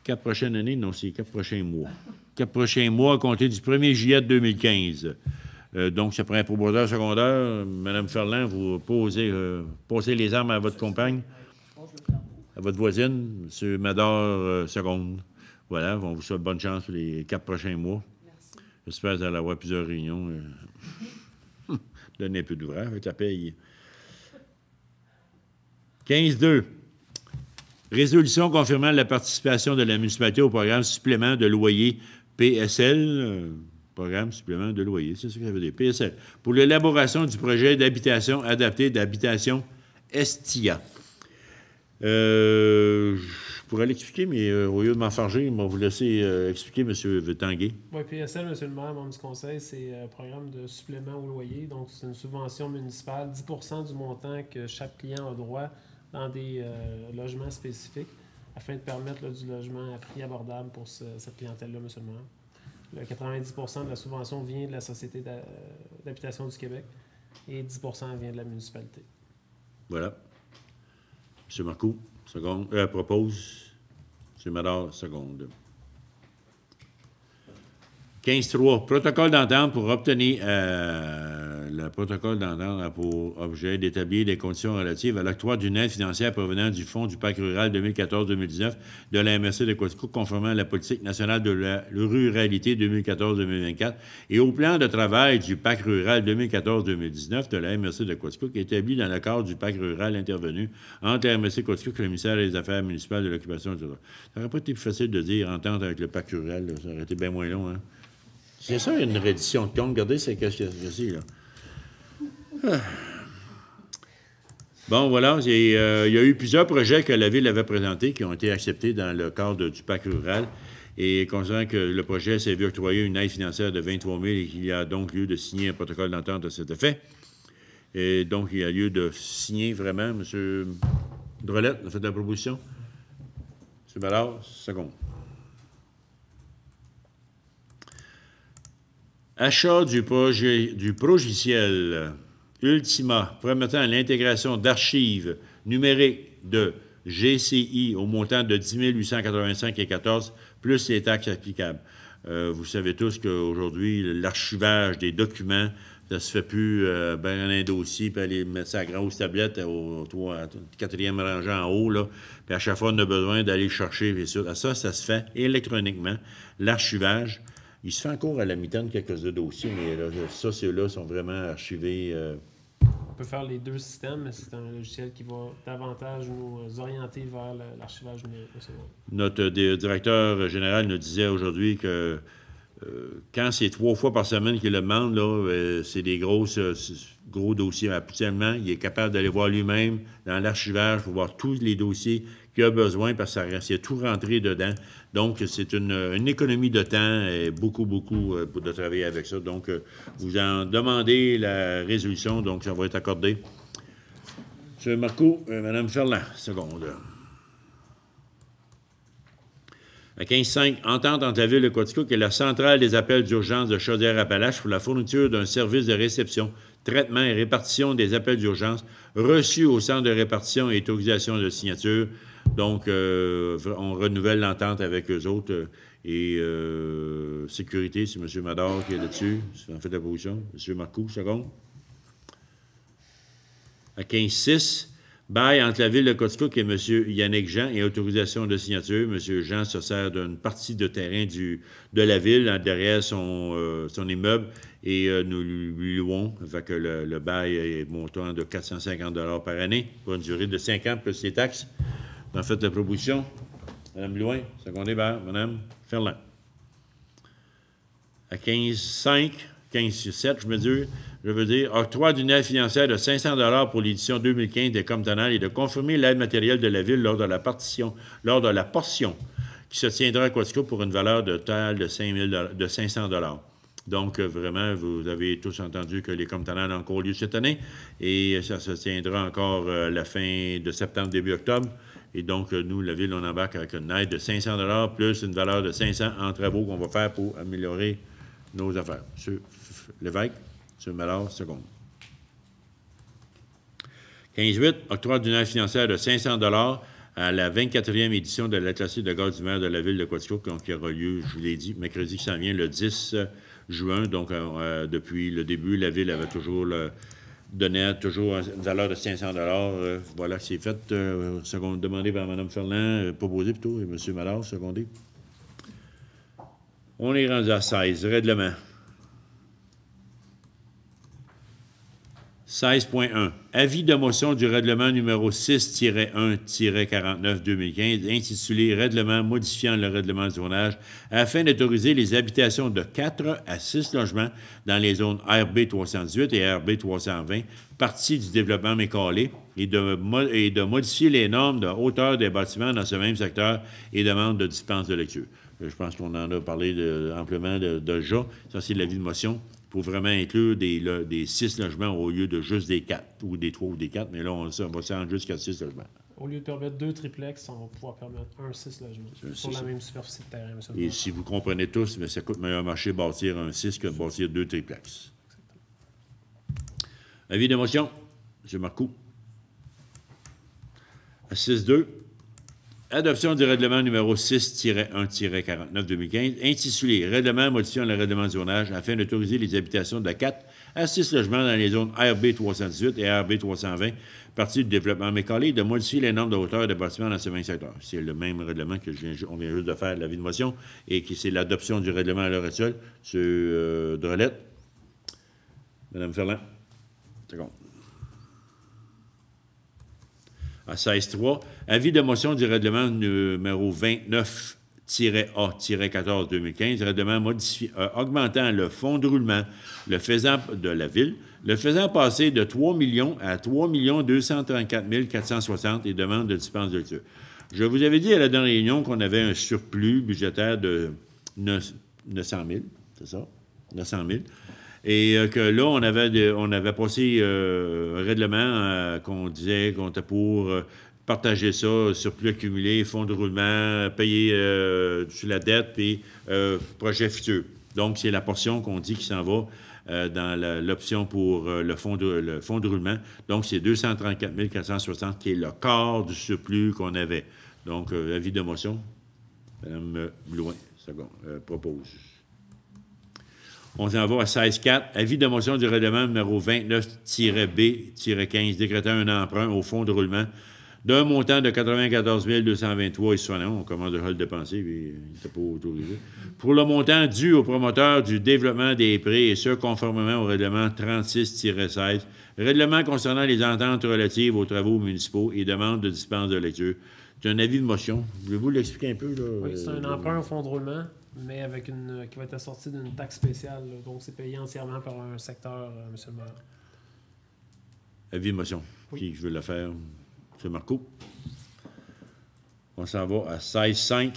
4 prochaines années. Non, c'est 4 prochains mois. 4 prochains mois à compter du 1er juillet 2015. Donc, ça prend un promoteur secondaire. Mme Ferland, vous posez les armes à votre compagne, à votre voisine, M. Mador, seconde. Voilà, on vous souhaite bonne chance pour les 4 prochains mois. Merci. J'espère que vous allez avoir plusieurs réunions. Donnez un peu d'ouvrage avec la paye. 15.2. Résolution confirmant la participation de la municipalité au programme supplément de loyer PSL. Programme supplément de loyer, c'est ce que ça veut dire, PSL. Pour l'élaboration du projet d'habitation adaptée d'habitation Estia. Je pourrais l'expliquer, mais au lieu de m'enfarger, je vais vous laisser expliquer, M. Tanguay. Oui, PSL, M. le maire, membre du conseil, c'est un programme de supplément au loyer. Donc, c'est une subvention municipale, 10 % du montant que chaque client a droit dans des logements spécifiques afin de permettre du logement à prix abordable pour cette clientèle-là, M. le maire. Le 90 % de la subvention vient de la Société d'habitation du Québec et 10 % vient de la municipalité. Voilà. M. Marcoux, seconde. Propose. M. Mador, seconde. 15.3. Protocole d'entente pour obtenir le protocole d'entente a pour objet d'établir des conditions relatives à l'octroi d'une aide financière provenant du Fonds du Parc rural 2014-2019 de la MRC de Quaticook, conformément à la politique nationale de la ruralité 2014-2024 et au plan de travail du Parc rural 2014-2019 de la MRC de Quaticook, établi dans le cadre du Parc rural intervenu entre la MRC Quaticook et le ministère des Affaires municipales de l'Occupation du territoire. Ça n'aurait pas été plus facile de dire entente avec le Parc rural, là. Ça aurait été bien moins long, hein? C'est ça, une reddition de compte. Regardez, c'est qu'est-ce que c'est, là. Bon, voilà. Il y a eu plusieurs projets que la Ville avait présentés qui ont été acceptés dans le cadre du Parc rural. Et considérant que le projet s'est vu octroyer une aide financière de 23 000 et qu'il y a donc lieu de signer un protocole d'entente à cet effet. Et donc, il y a lieu de signer vraiment. M. Drolette a fait la proposition. M. Ballard, seconde. Achat du logiciel Ultima permettant l'intégration d'archives numériques de GCI au montant de 10 885,14 plus les taxes applicables. Vous savez tous qu'aujourd'hui, l'archivage des documents, ça ne se fait plus dans un dossier, puis aller mettre ça à grosse tablette au 4e rangée en haut, là, puis à chaque fois, on a besoin d'aller chercher, et ça, ça se fait électroniquement, l'archivage. Il se fait encore à la mi-temps quelques dossiers, mais là, ceux-là sont vraiment archivés. On peut faire les deux systèmes, mais c'est un logiciel qui va davantage nous orienter vers l'archivage numérique. Notre directeur général nous disait aujourd'hui que quand c'est 3 fois par semaine qu'il le demande, là, c'est des gros dossiers. Habituellement, il est capable d'aller voir lui-même dans l'archivage pour voir tous les dossiers qu'il a besoin parce qu'il y a tout rentré dedans. Donc, c'est une économie de temps et beaucoup de travailler avec ça. Donc, vous en demandez la résolution, donc ça va être accordé. M. Marcoux, Mme Ferland, seconde. À 15.5, entente entre la Ville de Quaticook et la centrale des appels d'urgence de Chaudière-Appalaches pour la fourniture d'un service de réception, traitement et répartition des appels d'urgence reçus au centre de répartition et autorisation de signature. Donc, on renouvelle l'entente avec eux autres. Et sécurité, c'est M. Mador qui est là-dessus. C'est en fait la position. M. Marcoux, seconde. À 15.6, bail entre la Ville de Quaticook et M. Yannick Jean et autorisation de signature. M. Jean se sert d'une partie de terrain de la Ville derrière son immeuble et nous lui louons. Fait que le bail est montant de 450 $ par année pour une durée de 5 ans plus les taxes. En fait, la proposition. Mme Blouin, secondée par Mme Ferland. À 15.5, 15.7, je veux dire, octroi d'une aide financière de 500 $ pour l'édition 2015 des Comtonales et de confirmer l'aide matérielle de la Ville lors de la portion qui se tiendra à Quaticook pour une valeur totale de 500 $. Donc, vraiment, vous avez tous entendu que les Comtonales ont encore lieu cette année et ça se tiendra encore la fin de septembre, début octobre. Et donc, nous, la Ville, on embarque avec une aide de 500 $ plus une valeur de 500 en travaux qu'on va faire pour améliorer nos affaires. M. Lévesque, M. Mallard, seconde. 15.8, octroi d'une aide financière de 500 $ à la 24e édition de l'Atlasé de gaz d'hiver de la Ville de Quaticook, qui aura lieu, je vous l'ai dit, mercredi qui s'en vient, le 10 juin. Donc, depuis le début, la Ville avait toujours donnait toujours une valeur de 500 $. Voilà, c'est fait. Demandé par Mme Ferland, proposé plutôt, et M. Mallard, secondé. On est rendu à 16, règlement. 16.1. Avis de motion du règlement numéro 6-1-49-2015, intitulé « Règlement modifiant le règlement du zonage afin d'autoriser les habitations de 4 à 6 logements dans les zones RB 318 et RB 320, partie du développement mécalé, et de modifier les normes de hauteur des bâtiments dans ce même secteur et demande de dispense de lecture. » Je pense qu'on en a parlé amplement déjà. Ça, c'est l'avis de motion pour vraiment inclure des 6 logements au lieu de juste des 4, ou des 3 ou des 4, mais là, on va se rendre jusqu'à 6 logements. Au lieu de permettre 2 triplex, on va pouvoir permettre 6 logements sur la même superficie de terrain. Et si vous comprenez tous, mais ça coûte meilleur marché bâtir un 6 que bâtir 2 triplex. Avis de motion, M. Marcoux. À 6.2. Adoption du règlement numéro 6-1-49-2015, intitulé « Règlement modifiant le règlement du zonage afin d'autoriser les habitations de 4 à 6 logements dans les zones RB 318 et RB 320, partie du développement mécalé, de modifier les normes de hauteur des bâtiments dans ce même secteur. » C'est le même règlement que on vient juste de faire l'avis de motion et qui c'est l'adoption du règlement à l'heure actuelle. M. Drolette. Mme Ferland. Seconde. À 16.3, avis de motion du règlement numéro 29-A-14-2015, règlement augmentant le fonds de roulement de la Ville, le faisant passer de 3 millions à 3 234 460 et demande de dispense de lecture. Je vous avais dit à la dernière réunion qu'on avait un surplus budgétaire de 900 000, c'est ça? 900 000. Et que là, on avait passé un règlement qu'on disait qu'on était pour partager ça, surplus accumulé, fonds de roulement, payer sur la dette, puis projet futur. Donc, c'est la portion qu'on dit qui s'en va dans l'option pour le fonds de roulement. Donc, c'est 234 460 qui est le quart du surplus qu'on avait. Donc, avis de motion. Mme Blouin, propose. On s'en va à 16.4. Avis de motion du règlement numéro 29-B-15, décrétant un emprunt au fonds de roulement d'un montant de 94 223 et 61. On commence déjà à le dépenser, puis il n'était pas autorisé. Pour le montant dû au promoteur du développement des prêts, et ce, conformément au règlement 36-16, règlement concernant les ententes relatives aux travaux municipaux et demande de dispense de lecture. C'est un avis de motion. Voulez-vous l'expliquer un peu? Là? Oui, c'est un emprunt au fonds de roulement. mais qui va être assortie d'une taxe spéciale. Là. Donc, c'est payé entièrement par un secteur, M. le maire. Avis, motion. Oui. Qui veut le faire? M. Marcoux. On s'en va à 16.5.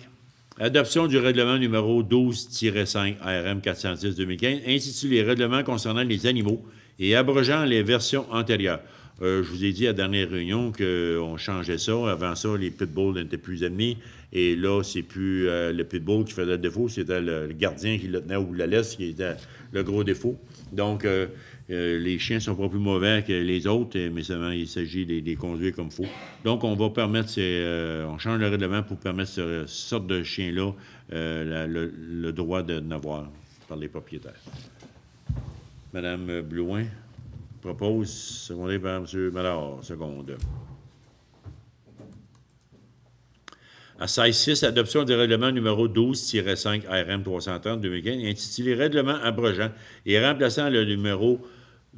Adoption du règlement numéro 12-5 ARM 410-2015, intitulé « Règlement concernant les animaux » et abrogeant les versions antérieures. Je vous ai dit à la dernière réunion qu'on changeait ça. Avant ça, les pitbulls n'étaient plus admis. Et là, c'est plus le pitbull qui faisait le défaut, c'était le gardien qui le tenait ou la laisse qui était le gros défaut. Donc, les chiens ne sont pas plus mauvais que les autres, mais seulement il s'agit de les conduire comme il faut. Donc, on va permettre, on change le règlement pour permettre cette sorte de chien-là le droit de n'avoir par les propriétaires. Madame Blouin propose, secondé par M. Madard, seconde. À 16.6, adoption du règlement numéro 12-5 ARM 330-2015, intitulé « Règlement abrogeant et remplaçant le numéro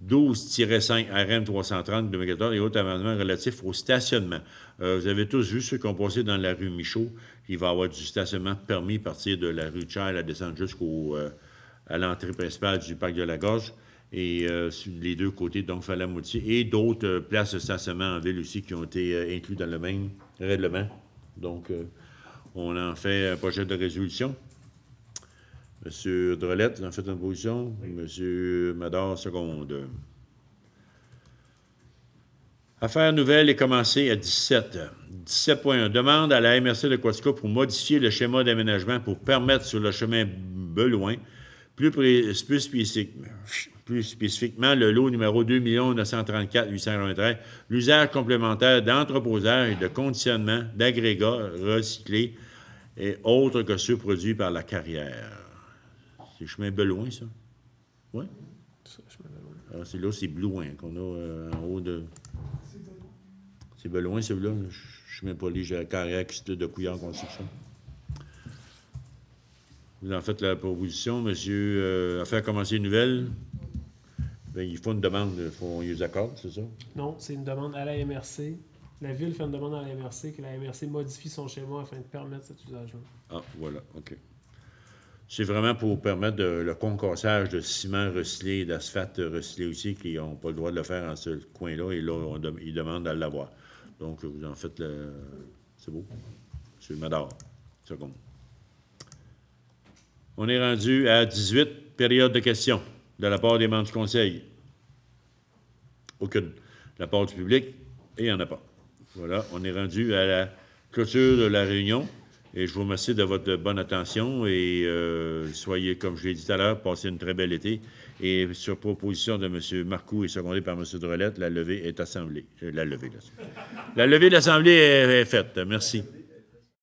12-5 ARM 330-2014 et autres amendements relatifs au stationnement. » Vous avez tous vu ceux qui ont passé dans la rue Michaud. Il va y avoir du stationnement permis à partir de la rue Tchère, la descente jusqu'à l'entrée principale du parc de la Gorge. Et sur les deux côtés, donc Falamoutier, et d'autres places de stationnement en ville aussi qui ont été inclus dans le même règlement. Donc, on en fait un projet de résolution. M. Drolette, vous en faites une position. M. Madard, seconde. Affaire nouvelle est commencée à 17. 17.1. Demande à la MRC de Quatico pour modifier le schéma d'aménagement pour permettre sur le chemin Beloin, plus spécifiquement le lot numéro 2 934 893, l'usage complémentaire d'entreposage et de conditionnement d'agrégats recyclés et autres que ceux produits par la carrière. C'est le chemin Beloin, ça? Oui? Alors, c'est là, c'est Blouin qu'on a en haut de... C'est Beloin, celui-là. Je ne sais même pas la carrière qui se de Couillard Construction. Vous en faites la proposition, monsieur. Affaire commencer une nouvelle. Bien, il faut une demande, on y les accorde, c'est ça? Non, c'est une demande à la MRC. La Ville fait une demande à la MRC, que la MRC modifie son schéma afin de permettre cet usage-là. Ah, voilà, OK. C'est vraiment pour permettre le concassage de ciment recyclé et d'asphalte recyclé aussi, qui n'ont pas le droit de le faire en ce coin-là, et là, ils demandent à l'avoir. Donc, vous en faites le... C'est beau? M. Madard, seconde. On est rendu à 18, période de questions de la part des membres du Conseil. Aucune. De la part du public, et il n'y en a pas. Voilà, on est rendu à la clôture de la réunion, et je vous remercie de votre bonne attention, et soyez, comme je l'ai dit tout à l'heure, passez une très belle été, et sur proposition de M. Marcoux et secondé par M. Drolette, la levée est assemblée. La levée de l'Assemblée est faite. Merci.